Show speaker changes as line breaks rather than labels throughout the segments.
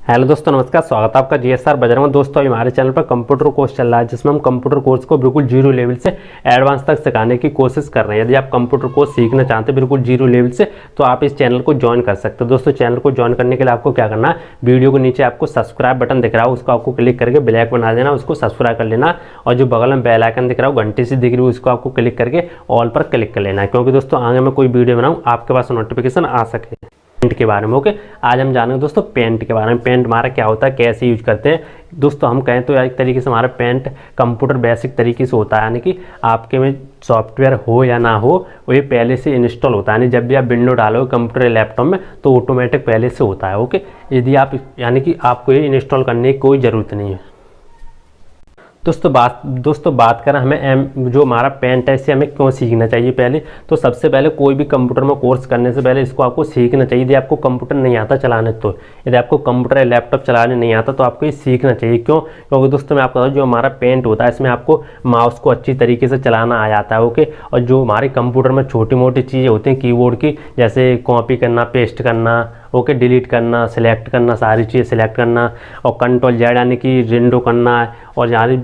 Hello दोस्तों, नमस्कार। स्वागत है आपका जीएसआर बजरंग में। दोस्तों अभी हमारे चैनल पर कंप्यूटर कोर्स चल रहा है जिसमें हम कंप्यूटर कोर्स को बिल्कुल जीरो लेवल से एडवांस तक सिखाने की कोशिश कर रहे हैं। यदि आप कंप्यूटर कोर्स सीखना चाहते हैं बिल्कुल जीरो लेवल से, तो आप इस चैनल को ज्वाइन कर सकते हो। दोस्तों चैनल को ज्वाइन करने के लिए आपको क्या करना है, वीडियो के नीचे आपको सब्सक्राइब बटन दिख रहा है, उसको आपको क्लिक करके ब्लैक बना देना, उसको सब्सक्राइब कर लेना। और जो बगल में बेल आइकन दिख रहा है घंटी सी दिख रही है, उसको आपको क्लिक करके ऑल पर क्लिक कर लेना है, क्योंकि दोस्तों आगे मैं कोई वीडियो बनाऊँ आपके पास नोटिफिकेशन आ सके। पेंट के बारे में ओके, आज हम जानेंगे दोस्तों पेंट के बारे में। पेंट हमारा क्या होता है, कैसे यूज करते हैं। दोस्तों हम कहें तो एक तरीके से हमारा पेंट कंप्यूटर बेसिक तरीके से होता है, यानी कि आपके में सॉफ्टवेयर हो या ना हो वो ये पहले से इंस्टॉल होता है। यानी जब भी आप विंडो डालोगे कंप्यूटर या लैपटॉप में तो ऑटोमेटिक पहले से होता है। ओके, यदि आप यानी कि आपको ये इंस्टॉल करने की कोई ज़रूरत नहीं है। दोस्तों बात करें हमें जो हमारा पेंट है इसे हमें क्यों सीखना चाहिए। पहले तो सबसे पहले कोई भी कंप्यूटर में कोर्स करने से पहले इसको आपको सीखना चाहिए। यदि आपको कंप्यूटर नहीं आता चलाने, तो यदि आपको कंप्यूटर या लैपटॉप चलाने नहीं आता तो आपको ये सीखना चाहिए। क्यों? क्योंकि दोस्तों मैं आपको बताऊँ, जो हमारा पेंट होता है इसमें आपको माउस को अच्छी तरीके से चलाना आ जाता है। ओके, और जो हमारे कंप्यूटर में छोटी मोटी चीज़ें होती हैं कीबोर्ड की, जैसे कॉपी करना, पेस्ट करना, ओके, डिलीट करना, सिलेक्ट करना, सारी चीज़ें सिलेक्ट करना, और कंट्रोल जेड यानी कि विंडो करना, और यानी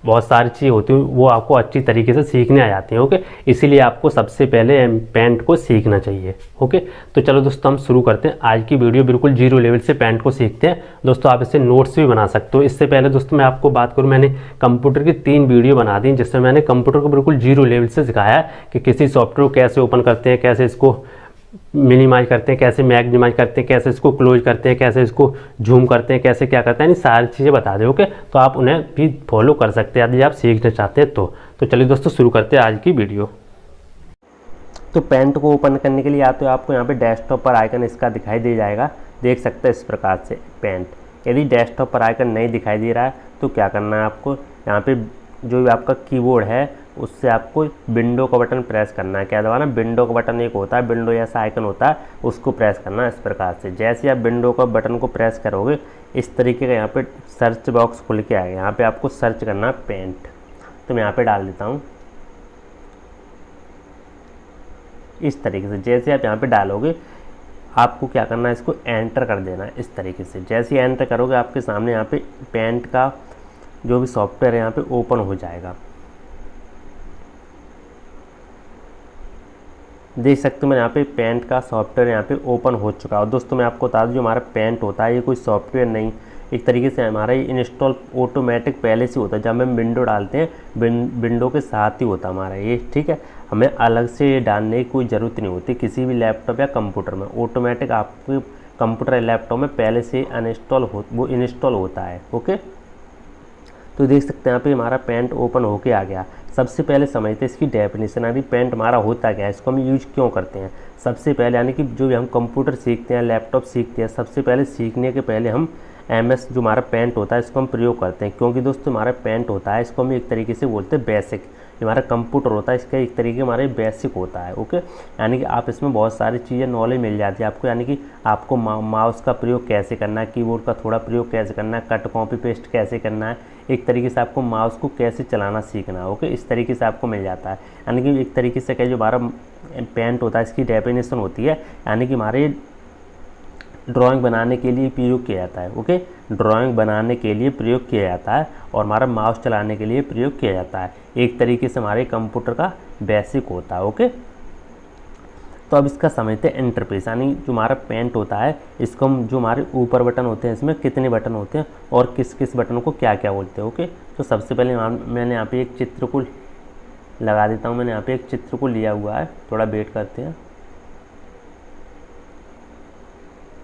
बहुत सारी चीज़ें होती हैं वो आपको अच्छी तरीके से सीखने आ जाती हैं। ओके, इसीलिए आपको सबसे पहले पेंट को सीखना चाहिए। ओके, तो चलो दोस्तों हम शुरू करते हैं आज की वीडियो। बिल्कुल जीरो लेवल से पेंट को सीखते हैं। दोस्तों आप इससे नोट्स भी बना सकते हो। इससे पहले दोस्तों मैं आपको बात करूं, मैंने कंप्यूटर की 3 वीडियो बना दी जिसमें मैंने कंप्यूटर को बिल्कुल जीरो लेवल से सिखाया है कि किसी सॉफ्टवेयर को कैसे ओपन करते हैं, कैसे इसको मिनिमाइज करते हैं, कैसे मैक्सिमाइज करते हैं, कैसे इसको क्लोज करते हैं, कैसे इसको जूम करते हैं, कैसे क्या करते हैं, यानी सारी चीज़ें बता दें। ओके, तो आप उन्हें भी फॉलो कर सकते हैं यदि आप सीखना चाहते हैं तो चलिए दोस्तों शुरू करते हैं आज की वीडियो। तो पेंट को ओपन करने के लिए या तो आपको यहाँ पे डेस्कटॉप पर आइकन इसका दिखाई दे जाएगा, देख सकते हैं इस प्रकार से पेंट। यदि डेस्कटॉप पर आइकन नहीं दिखाई दे रहा है तो क्या करना है, आपको यहाँ पे जो भी आपका कीबोर्ड है उससे आपको विंडो का बटन प्रेस करना है। क्या दबाना? विंडो का बटन एक होता है, विंडो जैसा आइकन होता है, उसको प्रेस करना है इस प्रकार से। जैसे आप विंडो का बटन को प्रेस करोगे इस तरीके का यहाँ पे सर्च बॉक्स खुल के आएगा। यहाँ पे आपको सर्च करना है पेंट, तो मैं यहाँ पे डाल देता हूँ इस तरीके से। जैसे आप यहाँ पे डालोगे आपको क्या करना है, इसको एंटर कर देना है इस तरीके से। जैसे ही एंटर करोगे आपके सामने यहाँ पे पेंट का जो भी सॉफ्टवेयर है यहाँ पे ओपन हो जाएगा। देख सकते हो मैं यहाँ पे पेंट का सॉफ्टवेयर यहाँ पे ओपन हो चुका है। और दोस्तों मैं आपको बता दूँ, जो हमारा पेंट होता है ये कोई सॉफ्टवेयर नहीं, एक तरीके से हमारा ये इंस्टॉल ऑटोमेटिक पहले से होता है। जब हम विंडो डालते हैं विंडो के साथ ही होता है हमारा ये, ठीक है। हमें अलग से ये डालने की कोई ज़रूरत नहीं होती किसी भी लैपटॉप या कंप्यूटर में। ऑटोमेटिक आपके कंप्यूटर या लैपटॉप में पहले से वो इंस्टॉल होता है। ओके, तो देख सकते हैं यहाँ पे हमारा पेंट ओपन होके आ गया। सबसे पहले समझते हैं इसकी डेफिनेशन, यानी पेंट हमारा होता क्या है, इसको हम यूज क्यों करते हैं। सबसे पहले यानी कि जो भी हम कंप्यूटर सीखते हैं, लैपटॉप सीखते हैं, सबसे पहले सीखने के पहले हम MS जो हमारा पेंट होता है इसको हम प्रयोग करते हैं। क्योंकि दोस्तों हमारा पेंट होता है इसको हम एक तरीके से बोलते हैं बेसिक। हमारा कंप्यूटर होता है इसका एक तरीके हमारे बेसिक होता है। ओके, यानी कि आप इसमें बहुत सारी चीज़ें नॉलेज मिल जाती है आपको, यानी कि आपको माउस का प्रयोग कैसे करना है, कीबोर्ड का थोड़ा प्रयोग कैसे करना है, कट कॉपी पेस्ट कैसे करना है, एक तरीके से आपको माउस को कैसे चलाना सीखना है। ओके, इस तरीके से आपको मिल जाता है। यानी कि एक तरीके से क्या जो हमारा पेंट होता है इसकी डेफिनेशन होती है, यानी कि हमारे ड्राइंग बनाने के लिए प्रयोग किया जाता है। ओके, ड्राइंग बनाने के लिए प्रयोग किया जाता है और हमारा माउस चलाने के लिए प्रयोग किया जाता है। एक तरीके से हमारे कंप्यूटर का बेसिक होता है। ओके, तो अब इसका समझते हैं इंटरफेस, यानी जो हमारा पेंट होता है इसको हम जो हमारे ऊपर बटन होते हैं इसमें कितने बटन होते हैं और किस किस बटन को क्या क्या बोलते हैं। ओके, तो सबसे पहले मैंने यहाँ पे एक चित्र को लगा देता हूँ। मैंने यहाँ पे एक चित्र को लिया हुआ है, थोड़ा वेट करते हैं।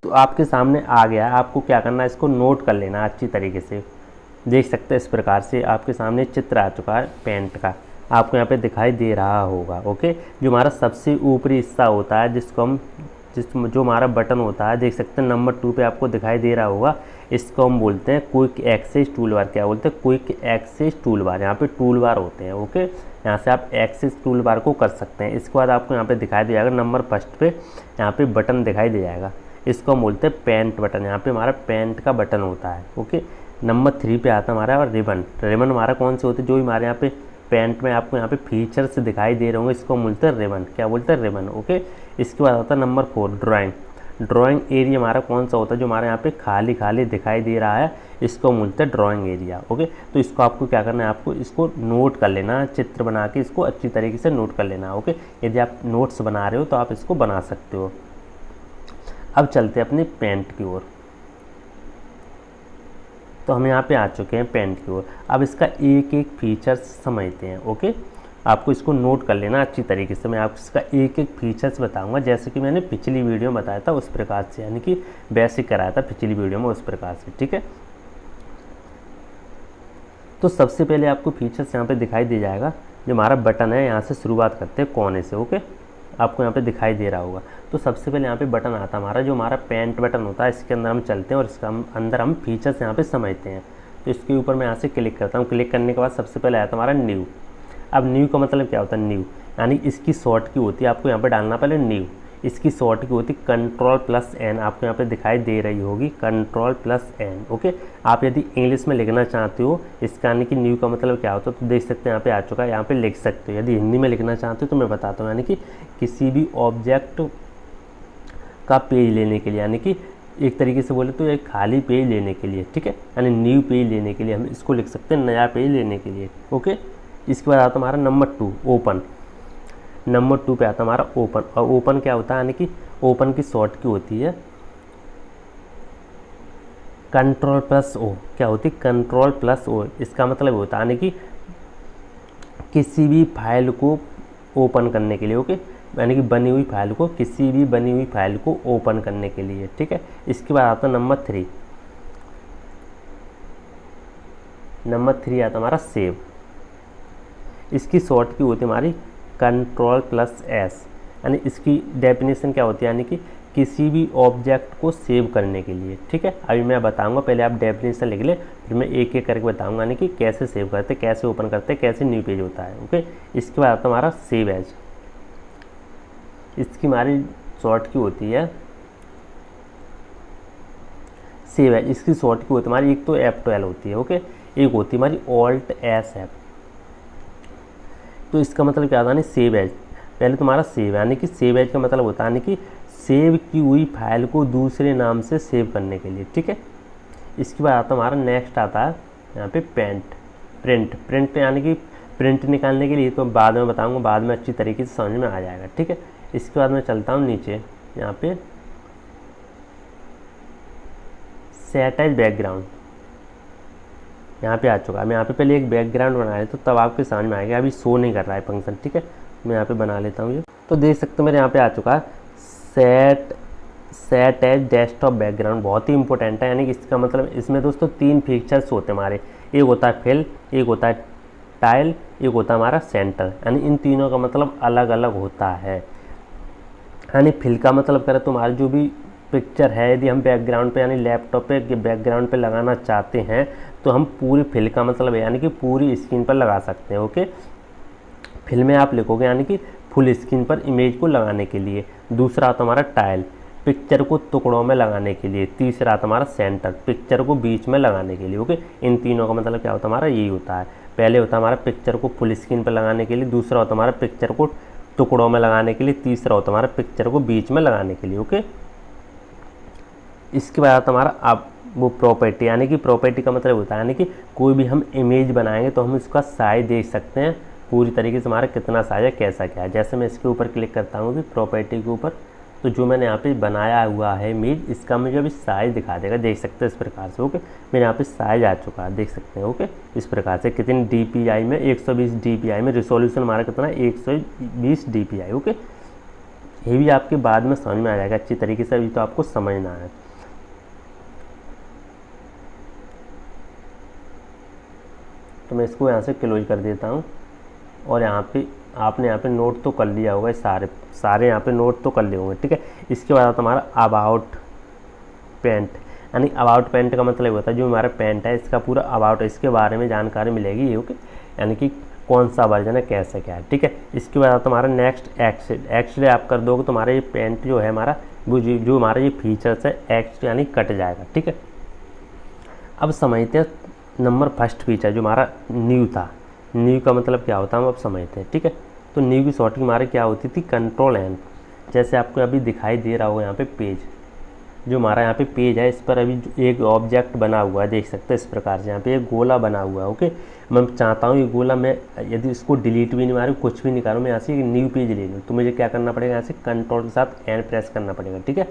तो आपके सामने आ गया है, आपको क्या करना है, इसको नोट कर लेना अच्छी तरीके से। देख सकते हैं इस प्रकार से आपके सामने चित्र आ चुका है पेंट का, आपको यहाँ पे दिखाई दे रहा होगा। ओके, जो हमारा सबसे ऊपरी हिस्सा होता है जिसको हम जो हमारा बटन होता है, देख सकते हैं नंबर 2 पे आपको दिखाई दे रहा होगा, इसको हम बोलते हैं क्विक एक्सेस टूल बार। क्या बोलते हैं? Quick access tool bar. यहाँ पे टूल बार होते हैं। ओके, यहाँ से आप एक्सेस टूल बार को कर सकते हैं। इसके बाद आपको यहाँ पे दिखाई दे जाएगा नंबर 1 पे, यहाँ पे बटन दिखाई दे जाएगा, इसको हम बोलते हैं पेंट बटन। यहाँ पे हमारा पेंट का बटन होता है। ओके, नंबर 3 पे आता है हमारा रिबन। रिबन हमारा कौन से होते हैं, जो भी हमारे यहाँ पे पेंट में आपको यहाँ पे फीचर्स दिखाई दे रहे होंगे, इसको बोलते हैं रिबन। क्या बोलते हैं? रिबन। ओके, इसके बाद आता है नंबर 4 ड्राइंग। ड्राइंग एरिया हमारा कौन सा होता है, जो हमारे यहाँ पे खाली खाली दिखाई दे रहा है, इसको बोलते हैं ड्राइंग एरिया। ओके, तो इसको आपको क्या करना है, आपको इसको नोट कर लेना, चित्र बना के इसको अच्छी तरीके से नोट कर लेना। ओके, यदि आप नोट्स बना रहे हो तो आप इसको बना सकते हो। अब चलते हैं अपनी पेंट की ओर। तो हम यहाँ पे आ चुके हैं पेंट की ओर। अब इसका एक एक फीचर्स समझते हैं। ओके, आपको इसको नोट कर लेना अच्छी तरीके से। मैं आपको इसका एक एक फीचर्स बताऊंगा, जैसे कि मैंने पिछली वीडियो में बताया था उस प्रकार से, यानी कि बेसिक कराया था पिछली वीडियो में उस प्रकार से। ठीक है, तो सबसे पहले आपको फीचर्स यहाँ पे दिखाई दे जाएगा। जो हमारा बटन है, यहाँ से शुरुआत करते हैं कोने से। ओके, आपको यहाँ पे दिखाई दे रहा होगा। तो सबसे पहले यहाँ पे बटन आता है हमारा, जो हमारा पेंट बटन होता है, इसके अंदर हम चलते हैं और इसका अंदर हम फीचर्स यहाँ पे समझते हैं। तो इसके ऊपर मैं यहाँ से क्लिक करता हूँ। क्लिक करने के बाद सबसे पहले आता हमारा न्यू। अब न्यू का मतलब क्या होता है, न्यू यानी इसकी शॉर्ट की होती है, आपको यहाँ पे डालना पहले न्यू। इसकी शॉर्ट की होती है Ctrl+N, आपको यहाँ पे दिखाई दे रही होगी Ctrl+N। ओके, आप यदि इंग्लिश में लिखना चाहते हो इसका यानी कि न्यू का मतलब क्या होता है, तो देख सकते हैं यहाँ पे आ चुका है, यहाँ पे लिख सकते हो। यदि हिंदी में लिखना चाहते हो तो मैं बताता हूँ, यानी कि किसी भी ऑब्जेक्ट का पेज लेने के लिए, यानी कि एक तरीके से बोले तो एक खाली पेज लेने के लिए। ठीक है, यानी न्यू पेज लेने के लिए हम इसको लिख सकते हैं, नया पेज लेने के लिए। ओके, इसके बाद आता हमारा नंबर 2 ओपन। नंबर 2 पे आता हमारा ओपन। और ओपन क्या होता है, यानी कि ओपन की शॉर्ट की होती है Ctrl+O। क्या होती है, Ctrl+O। इसका मतलब होता है यानी कि किसी भी फाइल को ओपन करने के लिए। ओके, यानी कि बनी हुई फाइल को, किसी भी बनी हुई फाइल को ओपन करने के लिए। ठीक है, इसके बाद आता नंबर 3। नंबर 3 आता हमारा सेव। इसकी शॉर्ट की होती है हमारी Ctrl+S। यानी इसकी डेफिनेशन क्या होती है, यानी कि किसी भी ऑब्जेक्ट को सेव करने के लिए। ठीक है, अभी मैं बताऊंगा, पहले आप डेफिनेशन लिख ले, फिर मैं एक एक करके बताऊंगा, यानी कि कैसे सेव करते, कैसे ओपन करते, कैसे न्यू पेज होता है। ओके, इसके बाद आता हमारा सेव एज। इसकी हमारी शॉर्ट की होती है सेव एज। इसकी शॉर्ट की होती है हमारी, एक तो F12 होती है। ओके, एक होती है हमारी Alt+SF। तो इसका मतलब क्या होता है, यानी सेव एज। पहले तुम्हारा सेव, यानी कि सेव एज का मतलब होता है यानी कि सेव की हुई फाइल को दूसरे नाम से सेव करने के लिए। ठीक है, इसके बाद आता हमारा नेक्स्ट आता है यहाँ पे प्रिंट यानी कि प्रिंट निकालने के लिए, तो बाद में बताऊंगा, बाद में अच्छी तरीके से समझ में आ जाएगा। ठीक है, इसके बाद मैं चलता हूँ नीचे, यहाँ पे सेट एज बैकग्राउंड यहाँ पे आ चुका है। मैं यहाँ पे पहले एक बैकग्राउंड बनाया तो तब आपके समझ में आएगा, अभी शो नहीं कर रहा है फंक्शन। ठीक है, मैं यहाँ पे बना लेता हूँ ये। तो देख सकते हो मेरे यहाँ पे आ चुका है सेट एज डेस्कटॉप बैकग्राउंड। बहुत ही इंपॉर्टेंट है, यानी कि इसका मतलब इसमें दोस्तों 3 फीचर्स होते हैं हमारे। एक होता है फिल, एक होता है टाइल, एक होता है हमारा सेंटर। यानी इन तीनों का मतलब अलग अलग होता है। यानी फिल का मतलब करें तो हमारी जो भी पिक्चर है, यदि हम बैकग्राउंड पे यानी लैपटॉप पे बैकग्राउंड पे लगाना चाहते हैं तो हम पूरी फिल का मतलब है यानी कि पूरी स्क्रीन पर लगा सकते हैं। ओके, फिल में आप लिखोगे यानी कि फुल स्क्रीन पर इमेज को लगाने के लिए। दूसरा आता हमारा टाइल, पिक्चर को टुकड़ों में लगाने के लिए। तीसरा आता हमारा सेंटर, पिक्चर को बीच में लगाने के लिए। ओके, इन तीनों का मतलब क्या होता है, हमारा यही होता है। पहले होता है हमारा पिक्चर को फुल स्क्रीन पर लगाने के लिए, दूसरा होता है हमारा पिक्चर को टुकड़ों में लगाने के लिए, तीसरा होता है हमारा पिक्चर को बीच में लगाने के लिए। ओके, इसके बाद आता हमारा अब वो प्रॉपर्टी, यानी कि प्रॉपर्टी का मतलब होता है यानी कि कोई भी हम इमेज बनाएंगे तो हम उसका साइज देख सकते हैं पूरी तरीके से, हमारा कितना साइज है, कैसा क्या है। जैसे मैं इसके ऊपर क्लिक करता हूँ कि प्रॉपर्टी के ऊपर, तो जो मैंने यहाँ पे बनाया हुआ है इमेज, इसका मुझे अभी साइज दिखा देगा, देख सकते हैं इस प्रकार से। ओके, मेरे यहाँ पे साइज आ चुका है, देख सकते हैं। ओके, इस प्रकार से कितनी DPI में, 120 DPI में, रिजोल्यूशन हमारा कितना है 120 DPI। ओके, ये भी आपके बाद में समझ में आ जाएगा अच्छी तरीके से, अभी तो आपको समझना है। तो मैं इसको यहाँ से क्लोज कर देता हूँ। और यहाँ पे आपने यहाँ पे नोट तो कर लिया होगा, सारे यहाँ पे नोट तो कर लिए होंगे। ठीक है, इसके बाद आता हमारा अबाउट पेंट। यानी अबाउट पेंट का मतलब होता है जो हमारा पेंट है इसका पूरा अबाउट, इसके बारे में जानकारी मिलेगी। ओके, यानी कि कौन सा वर्जन है, कैसा क्या है। ठीक है, इसके बाद आता हमारा नेक्स्ट एक्सरे आप कर दोगे तो हमारा ये पेंट जो है हमारा वो जो हमारा ये फीचर्स है एक्स यानी कट जाएगा। ठीक है, अब समझते हैं नंबर फर्स्ट फीचर जो हमारा न्यू था। न्यू का मतलब क्या होता है हम अब समझते हैं। ठीक है, तो न्यू की शॉर्टिंग हमारे क्या होती थी, Ctrl+N। जैसे आपको अभी दिखाई दे रहा होगा यहाँ पे पेज, जो हमारा यहाँ पे पेज है इस पर अभी एक ऑब्जेक्ट बना हुआ है, देख सकते हैं इस प्रकार से यहाँ पे एक गोला बना हुआ है। ओके, मैं चाहता हूँ ये गोला मैं यदि इसको डिलीट भी नहीं मारूँ, कुछ भी नहीं करूँ, मैं यहाँ से एक न्यू पेज ले लूँ, तो मुझे क्या करना पड़ेगा, यहाँ से कंट्रोल के साथ एन प्रेस करना पड़ेगा। ठीक है,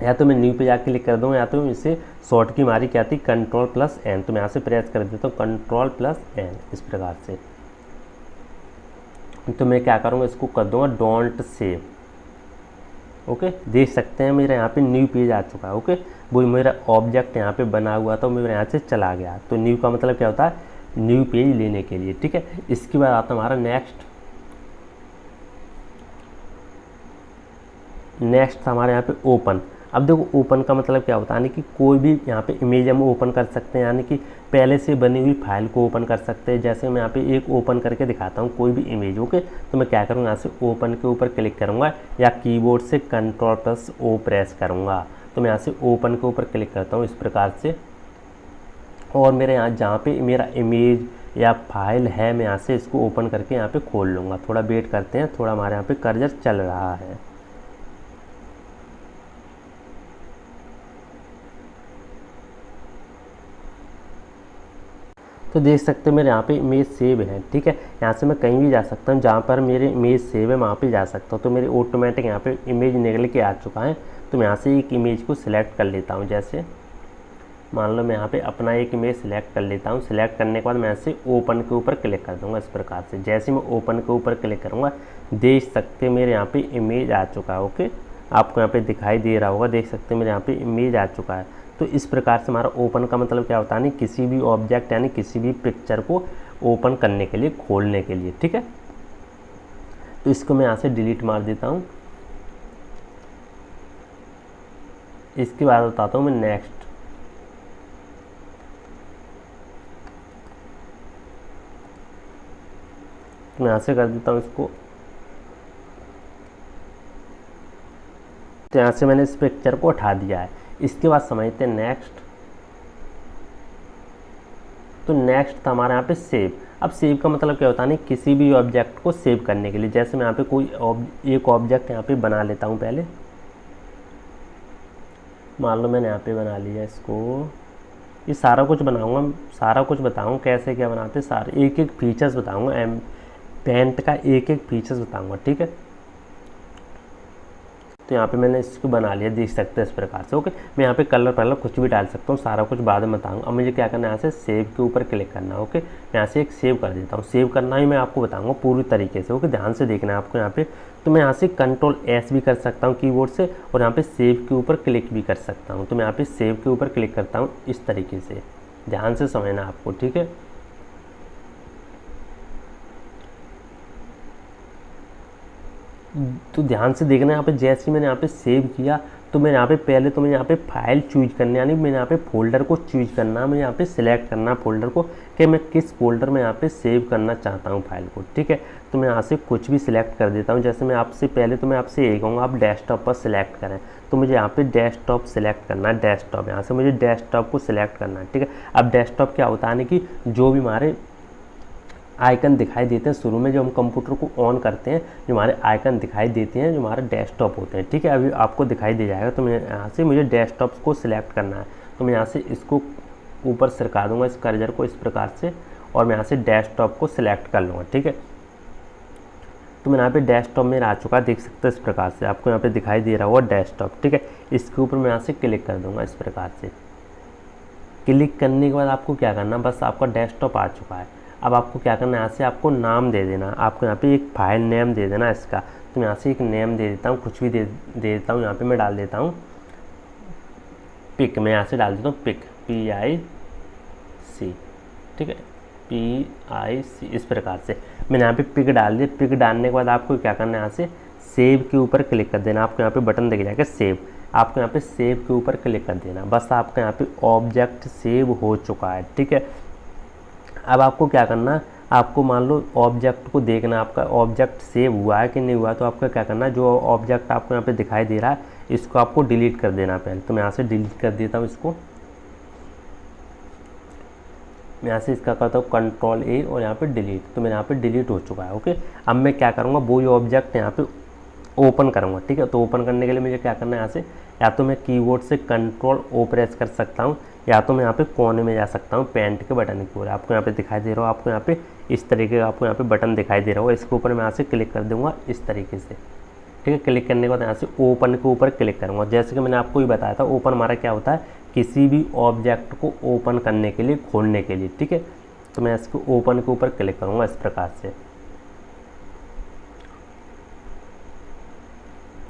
या तो मैं न्यू पे जाके क्लिक कर दूँगा, या तो इसे शॉर्ट की मारी क्या थी कंट्रोल प्लस एन, तो मैं यहाँ से प्रेस कर देता हूँ कंट्रोल प्लस एन इस प्रकार से। तो मैं क्या करूँगा, इसको कर दूँगा डोंट सेव। ओके, देख सकते हैं मेरा यहाँ पे न्यू पेज आ चुका है। ओके, वो मेरा ऑब्जेक्ट यहाँ पे बना हुआ था, मेरे यहाँ से चला गया। तो न्यू का मतलब क्या होता है, न्यू पेज लेने के लिए। ठीक है, इसके बाद आता है हमारा नेक्स्ट हमारे यहाँ पे ओपन। अब देखो ओपन का मतलब क्या होता है, यानी कि कोई भी यहाँ पे इमेज हम ओपन कर सकते हैं, यानी कि पहले से बनी हुई फाइल को ओपन कर सकते हैं। जैसे मैं यहाँ पे एक ओपन करके दिखाता हूँ कोई भी इमेज। ओके, तो मैं क्या करूँगा, यहाँ से ओपन के ऊपर क्लिक करूँगा या कीबोर्ड से कंट्रोल प्लस ओ प्रेस करूँगा। तो मैं यहाँ से ओपन के ऊपर क्लिक करता हूँ इस प्रकार से, और मेरे यहाँ जहाँ पे मेरा इमेज या फाइल है मैं यहाँ से इसको ओपन करके यहाँ पे खोल लूँगा। थोड़ा वेट करते हैं, थोड़ा हमारे यहाँ पे कर्सर चल रहा है। तो देख सकते हैं मेरे यहाँ पे इमेज सेव है। ठीक है, यहाँ से मैं कहीं भी जा सकता हूँ, जहाँ पर मेरे इमेज सेव है वहाँ पे जा सकता हूँ। तो मेरे ऑटोमेटिक यहाँ पे इमेज निकल के आ चुका है। तो मैं यहाँ से एक इमेज को सिलेक्ट कर लेता हूँ। जैसे मान लो मैं यहाँ पे अपना एक इमेज सिलेक्ट कर लेता हूँ। सिलेक्ट करने के बाद मैं ऐसे ओपन के ऊपर क्लिक कर दूँगा इस प्रकार से। जैसे मैं ओपन के ऊपर क्लिक करूँगा, देख सकते मेरे यहाँ पे इमेज आ चुका है। ओके, आपको यहाँ पे दिखाई दे रहा होगा, देख सकते मेरे यहाँ पे इमेज आ चुका है। तो इस प्रकार से हमारा ओपन का मतलब क्या होता है, नहीं किसी भी ऑब्जेक्ट यानी किसी भी पिक्चर को ओपन करने के लिए, खोलने के लिए। ठीक है, तो इसको मैं यहाँ से डिलीट मार देता हूँ। इसके बाद बताता हूँ मैं नेक्स्ट। तो मैं यहाँ से कर देता हूँ इसको। तो यहाँ से मैंने इस पिक्चर को उठा दिया है। इसके बाद समझते हैं नेक्स्ट। तो नेक्स्ट था हमारे यहाँ पे सेव। अब सेव का मतलब क्या होता है, नहीं किसी भी ऑब्जेक्ट को सेव करने के लिए। जैसे मैं यहाँ पे कोई एक ऑब्जेक्ट यहाँ पे बना लेता हूँ पहले। मान लो मैंने यहाँ पे बना लिया इसको, ये सारा कुछ बनाऊँगा, सारा कुछ बताऊँगा कैसे क्या बनाते, सारे एक एक फीचर्स बताऊँगा, पेंट का एक एक फीचर्स बताऊँगा। ठीक है, तो यहाँ पे मैंने इसको बना लिया, देख सकते हैं इस प्रकार से। ओके, मैं यहाँ पे कलर कुछ भी डाल सकता हूँ, सारा कुछ बाद में बताऊँगा। अब मुझे क्या करना है, यहाँ से सेव के ऊपर क्लिक करना है। ओके, मैं यहाँ से एक सेव कर देता हूँ। सेव करना ही मैं आपको बताऊँगा पूरी तरीके से। ओके, ध्यान से देखना है आपको यहाँ पे। तो मैं यहाँ से कंट्रोल एस भी कर सकता हूँ कीबोर्ड से, और यहाँ पे सेव के ऊपर क्लिक भी कर सकता हूँ। तो मैं यहाँ पे सेव के ऊपर क्लिक करता हूँ इस तरीके से, ध्यान से समझना आपको। ठीक है, तो ध्यान से देखना यहाँ पे। जैसे मैंने यहाँ पे सेव किया, तो मैं यहाँ पे पहले तो मैं यहाँ पे फाइल चूज करने, यानी मैंने यहाँ पे फोल्डर को चूज करना है। मैं यहाँ पे सिलेक्ट करना फोल्डर को कि मैं किस फोल्डर में यहाँ पे सेव करना चाहता हूँ फाइल को। ठीक है, तो मैं यहाँ से कुछ भी सिलेक्ट कर देता हूँ। जैसे मैं आपसे पहले तो मैं आपसे यही कहूँगा, आप डेस्कटॉप पर सिलेक्ट करें। तो मुझे यहाँ पे डेस्कटॉप सिलेक्ट करना है, डेस्कटॉप। यहाँ से मुझे डेस्कटॉप को सिलेक्ट करना है। ठीक है, अब डेस्कटॉप क्या होता है ना, कि जो भी हमारे आइकन दिखाई देते हैं शुरू में, जो हम कंप्यूटर को ऑन करते हैं, जो हमारे आइकन दिखाई देते हैं, जो हमारे डेस्कटॉप होते हैं। ठीक है, अभी आपको दिखाई दे जाएगा। तो मैं यहाँ से मुझे डेस्कटॉप को सिलेक्ट करना है। तो मैं यहाँ से इसको ऊपर सरका दूंगा इस कर्सर को इस प्रकार से, और मैं यहाँ से डेस्कटॉप को सिलेक्ट कर लूँगा। ठीक है, तो मैं यहाँ पे डेस्कटॉप मेरा आ चुका है, देख सकते हैं इस प्रकार से, आपको यहाँ पे दिखाई दे रहा होगा डेस्कटॉप। ठीक है, इसके ऊपर मैं यहाँ से क्लिक कर दूँगा इस प्रकार से। क्लिक करने के बाद आपको क्या करना, बस आपका डेस्कटॉप आ चुका है। अब आपको क्या करना है, यहाँ से आपको नाम दे देना। आपको यहाँ पे एक फाइल नेम दे देना इसका। तो मैं यहाँ से एक नेम दे देता हूँ, कुछ भी दे देता हूँ। यहाँ पे मैं डाल देता हूँ पिक। मैं यहाँ से डाल देता हूँ पिक, PIC। ठीक है, PIC इस प्रकार से मैंने यहाँ पे पिक डाल दिया। पिक डालने के बाद आपको क्या करना है, यहाँ से सेव के ऊपर क्लिक कर देना। आपको यहाँ पे बटन दिख जाएगा सेव, आपको यहाँ पे सेव के ऊपर क्लिक कर देना। बस आपका यहाँ पे ऑब्जेक्ट सेव हो चुका है। ठीक है, अब आपको क्या करना है, आपको मान लो ऑब्जेक्ट को देखना, आपका ऑब्जेक्ट सेव हुआ है कि नहीं हुआ। तो आपको क्या करना है, जो ऑब्जेक्ट आपको यहाँ पे दिखाई दे रहा है, इसको आपको डिलीट कर देना पहले। तो मैं यहाँ से डिलीट कर देता हूँ इसको। मैं यहाँ से इसका करता हूँ कंट्रोल A और यहाँ पे डिलीट। तो मेरे यहाँ पे डिलीट हो चुका है। ओके, अब मैं क्या करूँगा, वो जो ऑब्जेक्ट यहाँ पे ओपन करूँगा, ठीक है। तो ओपन करने के लिए मुझे क्या करना है, यहाँ से या तो मैं कीबोर्ड से कंट्रोल ओ प्रेस कर सकता हूँ, या तो मैं यहाँ पे कोने में जा सकता हूँ पेंट के बटन की ओर। आपको यहाँ पे दिखाई दे रहा हो, आपको यहाँ पे इस तरीके का आपको यहाँ पे बटन दिखाई दे रहा होगा, इसके ऊपर मैं यहाँ से क्लिक कर दूँगा इस तरीके से, ठीक है। क्लिक करने के बाद यहाँ से ओपन के ऊपर क्लिक करूँगा। जैसे कि मैंने आपको ही बताया था, ओपन हमारा क्या होता है, किसी भी ऑब्जेक्ट को ओपन करने के लिए, खोलने के लिए, ठीक है। तो मैं इसको ओपन के ऊपर क्लिक करूँगा इस प्रकार से।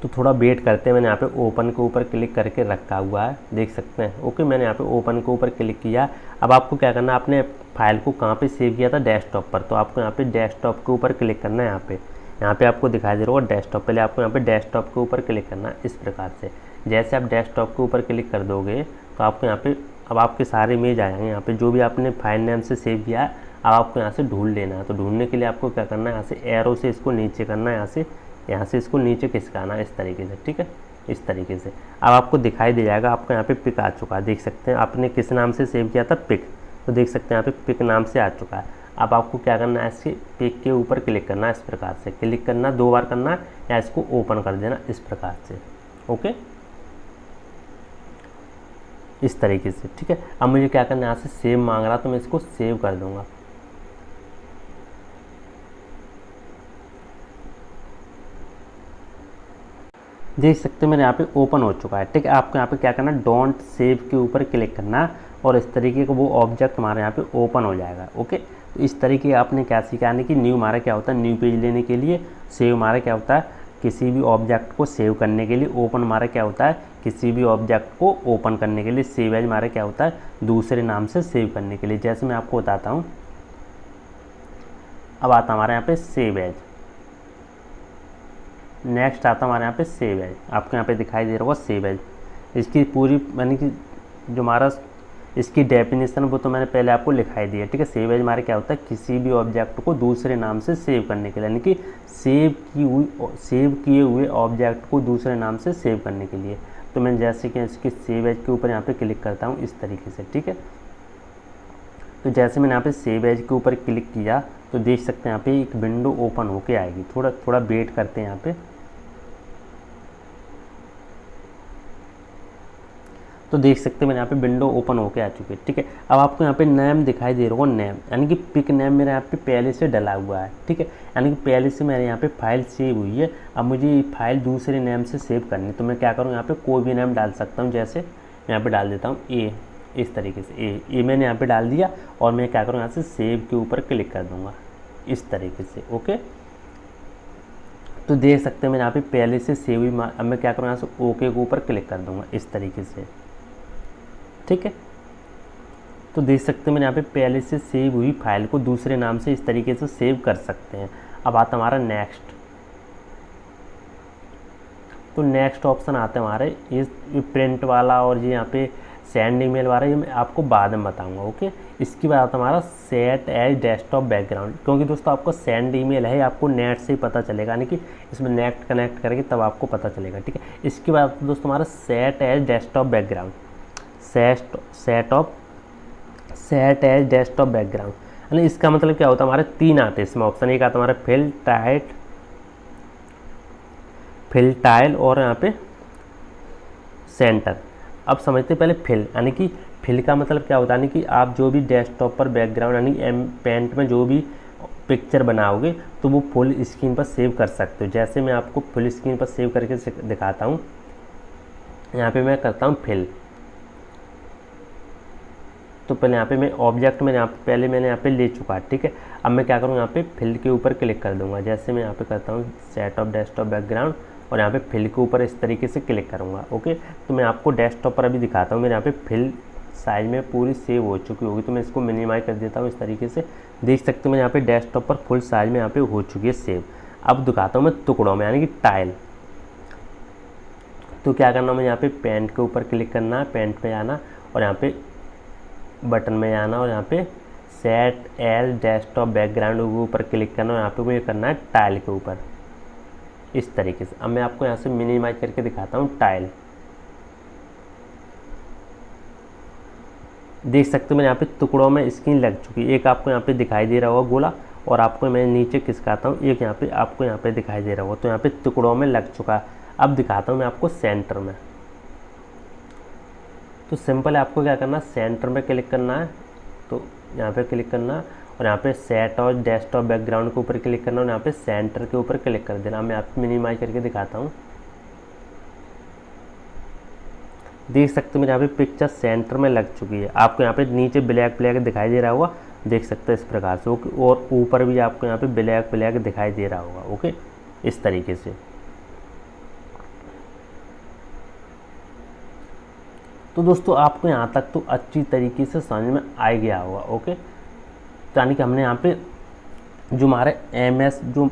तो थोड़ा वेट करते हैं, मैंने यहाँ पे ओपन के ऊपर क्लिक करके रखा हुआ है, देख सकते हैं। ओके, मैंने यहाँ पे ओपन के ऊपर क्लिक किया। अब आपको क्या करना है, आपने फाइल को कहाँ पे सेव किया था, डेस्कटॉप पर। तो आपको यहाँ पे डेस्कटॉप के ऊपर क्लिक करना है। यहाँ पे आपको दिखाई दे रहा होगा डेस्कटॉप, पहले आपको यहाँ पे डेस्कटॉप के ऊपर क्लिक करना है इस प्रकार से। जैसे आप डेस्कटॉप के ऊपर क्लिक कर दोगे तो आपको यहाँ पे अब आपके सारे इमेज आ जाएंगे। यहाँ पे जो भी आपने फाइल नेम से सेव किया है, अब आपको यहाँ से ढूंढ लेना है। तो ढूंढने के लिए आपको क्या करना है, यहाँ से एरो से इसको नीचे करना है, यहाँ से इसको नीचे खिसकाना है इस तरीके से, ठीक है, इस तरीके से। अब आपको दिखाई दे जाएगा, आपको यहाँ पे पिक आ चुका है, देख सकते हैं। आपने किस नाम से सेव किया था, पिक, तो देख सकते हैं यहाँ पे पिक नाम से आ चुका है। अब आपको क्या करना है, इसके पिक के ऊपर क्लिक करना है इस प्रकार से, क्लिक करना 2 बार करना है, या इसको ओपन कर देना इस प्रकार से। ओके, इस तरीके से, ठीक है। अब मुझे क्या करना है, यहाँ से सेव मांग रहा, तो मैं इसको सेव कर दूंगा। देख सकते हैं मेरे यहाँ पे ओपन हो चुका है, ठीक है। आपको यहाँ पे क्या करना है, डोंट सेव के ऊपर क्लिक करना है, और इस तरीके का वो ऑब्जेक्ट हमारे यहाँ पे ओपन हो जाएगा। ओके, तो इस तरीके आपने क्या सीखा है कि न्यू हमारा क्या होता है, न्यू पेज लेने के लिए, सेव हमारा क्या होता है, किसी भी ऑब्जेक्ट को सेव करने के लिए, ओपन हमारा क्या होता है, किसी भी ऑब्जेक्ट को ओपन करने के लिए, सेव एज हमारा क्या होता है, दूसरे नाम से सेव करने के लिए। जैसे मैं आपको बताता हूँ, अब आता हमारे यहाँ पे सेव एज, नेक्स्ट आता हमारे यहाँ पे सेव एज, आपको यहाँ पे दिखाई दे रहा होगा सेव एज। इसकी पूरी यानी कि जो हमारा इसकी डेफिनेशन वो तो मैंने पहले आपको लिखाई दी है, ठीक है। सेव एज हमारे क्या होता है, किसी भी ऑब्जेक्ट को दूसरे नाम से सेव करने के लिए, यानी कि सेव किए हुए ऑब्जेक्ट को दूसरे नाम से सेव करने के लिए। तो मैं जैसे कि इसकी सेव एज के ऊपर यहाँ पे क्लिक करता हूँ इस तरीके से, ठीक है। तो जैसे मैंने यहाँ पे सेव एज के ऊपर क्लिक किया तो देख सकते हैं यहाँ पे एक विंडो ओपन होके आएगी। थोड़ा वेट करते हैं यहाँ पे। तो देख सकते हैं मैंने यहाँ पे विंडो ओपन होके आ चुकी है, ठीक है। अब आपको यहाँ पे नेम दिखाई दे रहा होगा, नेम यानी कि पिक नेम मेरे यहाँ पे पहले से डला हुआ है, ठीक है। यानी कि पहले से मेरे यहाँ पे फाइल सेव हुई है। अब मुझे ये फाइल दूसरे नेम से सेव करनी है, तो मैं क्या करूँ, यहाँ पे कोई भी नेम डाल सकता हूँ। जैसे मैं यहाँ पे डाल देता हूँ ए, इस तरीके से ए मैंने यहाँ पे डाल दिया, और मैं क्या करूँ, यहाँ से सेव के ऊपर क्लिक कर दूँगा इस तरीके से। ओके, तो देख सकते हैं मैंने यहाँ पे पहले से सेव हुई। अब मैं क्या करूँ, यहाँ से ओके के ऊपर क्लिक कर दूँगा इस तरीके से, ठीक है। तो देख सकते हैं मैंने यहाँ पे पहले से सेव हुई फाइल को दूसरे नाम से इस तरीके से सेव कर सकते हैं। अब आता हमारा नेक्स्ट, तो नेक्स्ट ऑप्शन आता है हमारे ये प्रिंट वाला, और ये यहाँ पे सेंड ईमेल वाला, ये मैं आपको बाद में बताऊंगा। ओके, इसके बाद आता हमारा सेट एज डेस्कटॉप बैकग्राउंड, क्योंकि दोस्तों आपको सेंड ईमेल है, आपको नेट से ही पता चलेगा, यानी कि इसमें नेट कनेक्ट करेंगे तब आपको पता चलेगा, ठीक है। इसके बाद दोस्तों हमारा set as desktop background, set as desktop background, यानी इसका मतलब क्या होता है, हमारे 3 आते हैं इसमें ऑप्शन। एक आता है हमारा फिल टाइल और यहाँ पे सेंटर। अब समझते पहले फिल, यानी कि फिल का मतलब क्या होता है, यानी कि आप जो भी डेस्कटॉप पर बैकग्राउंड यानी पेंट में जो भी पिक्चर बनाओगे तो वो फुल स्क्रीन पर सेव कर सकते हो। जैसे मैं आपको फुल स्क्रीन पर सेव करके दिखाता हूँ। यहाँ पे मैं करता हूँ फिल, तो पहले यहाँ पे मैं ऑब्जेक्ट में पहले मैंने यहाँ पे ले चुका है, ठीक है। अब मैं क्या करूँ, यहाँ पे फिल के ऊपर क्लिक कर दूंगा। जैसे मैं यहाँ पे करता हूँ सेट ऑफ डेस्कटॉप बैकग्राउंड, और यहाँ पे फिल के ऊपर इस तरीके से क्लिक करूँगा। ओके, तो मैं आपको डेस्कटॉप पर अभी दिखाता हूँ। मेरे यहाँ पे फिल साइज में पूरी सेव हो चुकी होगी, तो मैं इसको मिनिमाइज कर देता हूँ इस तरीके से। देख सकते हो मैं यहाँ पे डेस्कटॉप पर फुल साइज में यहाँ पे हो चुकी है सेव। अब दिखाता हूँ मैं टुकड़ों में, यानी कि टाइल। तो क्या करना है, मैं यहाँ पे पेंट के ऊपर क्लिक करना है, पेंट पे आना, और यहाँ पे बटन में आना, और यहाँ पे सेट एज डेस्कटॉप बैकग्राउंड के ऊपर क्लिक करना, और यहाँ पे मुझे करना है टाइल के ऊपर इस तरीके से। अब मैं आपको यहाँ से मिनिमाइज करके दिखाता हूँ टाइल। देख सकते हो मैंने यहाँ पे टुकड़ों में स्क्रीन लग चुकी है। एक आपको यहाँ पे दिखाई दे रहा होगा गोला, और आपको मैं नीचे खिसकाता हूँ, एक यहाँ पे आपको यहाँ पे दिखाई दे रहा होगा, तो यहाँ पे टुकड़ों में लग चुका है। अब दिखाता हूँ मैं आपको सेंटर में। तो सिंपल है, आपको क्या करना है, सेंटर में क्लिक करना है, तो यहाँ पे क्लिक करना है और यहाँ पे सेट और डेस्कटॉप बैकग्राउंड के ऊपर क्लिक करना है और यहाँ पे सेंटर के ऊपर क्लिक कर देना। मैं आपको मिनिमाइज करके दिखाता हूँ। देख सकते हो मेरे यहाँ पे पिक्चर सेंटर में लग चुकी है। आपको यहाँ पे नीचे ब्लैक ब्लैक दिखाई दे रहा होगा, देख सकते हो इस प्रकार से। ओके, और ऊपर भी आपको यहाँ पे ब्लैक ब्लैक दिखाई दे रहा होगा। ओके, इस तरीके से। तो दोस्तों आपको यहाँ तक तो अच्छी तरीके से समझ में आ गया होगा। ओके, तो यानी कि हमने यहाँ पे जो हमारे जो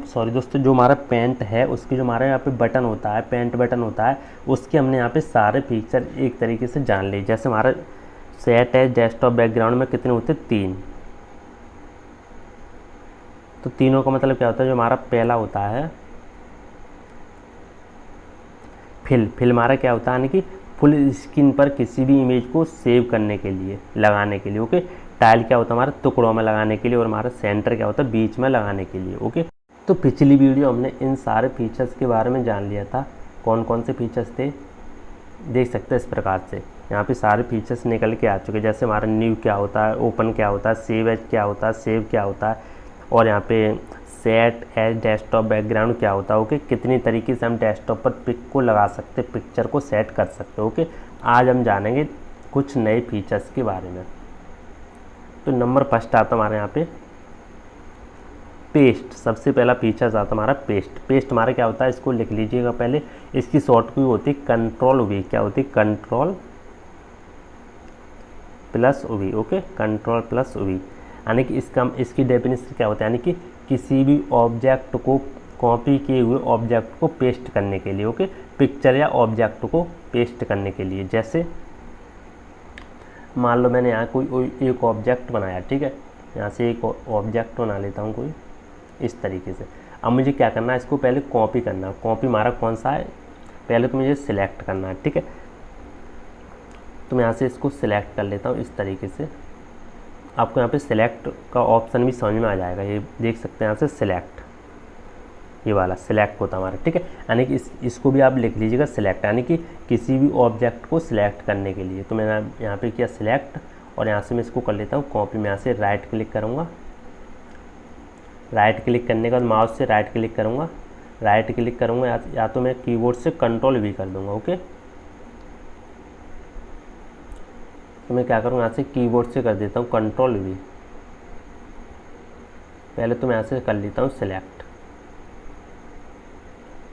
हमारा पेंट है उसकी जो हमारे यहाँ पे बटन होता है, पेंट बटन होता है, उसके हमने यहाँ पे सारे फीचर एक तरीके से जान लिए। जैसे हमारा सेट है डेस्कटॉप बैकग्राउंड में कितने होते हैं, 3। तो तीनों का मतलब क्या होता है, जो हमारा पहला होता है फिल हमारा क्या होता है, यानी कि फुल स्क्रीन पर किसी भी इमेज को सेव करने के लिए, लगाने के लिए। ओके, टाइल क्या होता है हमारे टुकड़ों में लगाने के लिए, और हमारा सेंटर क्या होता है बीच में लगाने के लिए। ओके, तो पिछली वीडियो हमने इन सारे फीचर्स के बारे में जान लिया था। कौन कौन से फीचर्स थे, देख सकते हैं इस प्रकार से। यहाँ पे सारे फीचर्स निकल के आ चुके हैं। जैसे हमारा न्यू क्या होता है, ओपन क्या होता है, सेव एज क्या होता है, सेव क्या होता है, और यहाँ पे सेट एज डेस्कटॉप बैकग्राउंड क्या होता है। ओके, कितनी तरीके से हम डेस्कटॉप पर पिक को लगा सकते, पिक्चर को सेट कर सकते। ओके, आज हम जानेंगे कुछ नए फीचर्स के बारे में। तो नंबर फर्स्ट आता हमारे यहाँ पे पेस्ट। सबसे पहला फीचर्स आता हमारा पेस्ट। पेस्ट हमारा क्या होता है, इसको लिख लीजिएगा पहले। इसकी शॉर्ट की होती है कंट्रोल-V। क्या होती है, कंट्रोल+V। ओके, कंट्रोल+V, यानी कि इसकी डेफिनेशन क्या होता है, यानी कि किसी भी ऑब्जेक्ट को, कॉपी किए हुए ऑब्जेक्ट को पेस्ट करने के लिए। ओके, पिक्चर या ऑब्जेक्ट को पेस्ट करने के लिए। जैसे मान लो मैंने यहाँ कोई एक ऑब्जेक्ट बनाया, ठीक है, यहाँ से एक ऑब्जेक्ट बना लेता हूँ कोई इस तरीके से। अब मुझे क्या करना है, इसको पहले कॉपी करना है। कॉपी हमारा कौन सा है, पहले तो मुझे सिलेक्ट करना है, ठीक है। तो मैं यहाँ से इसको सिलेक्ट कर लेता हूँ इस तरीके से। आपको यहाँ पे सिलेक्ट का ऑप्शन भी समझ में आ जाएगा, ये देख सकते हैं यहाँ से सिलेक्ट, ये वाला सिलेक्ट होता है हमारा, ठीक है। यानी कि इसको भी आप लिख लीजिएगा सिलेक्ट, यानी कि किसी भी ऑब्जेक्ट को सिलेक्ट करने के लिए। तो मैंने यहाँ पे किया सिलेक्ट, और यहाँ से मैं इसको कर लेता हूँ कॉपी। मैं यहाँ से राइट क्लिक करूँगा, राइट क्लिक करने के बाद माउस से राइट क्लिक करूँगा, राइट क्लिक करूँगा या तो मैं कीबोर्ड से कंट्रोल-V कर दूँगा। ओके, तो मैं क्या करूँगा, यहाँ से कीबोर्ड से कर देता हूँ कंट्रोल-V। पहले तो मैं यहाँ से कर लेता हूँ सिलेक्ट,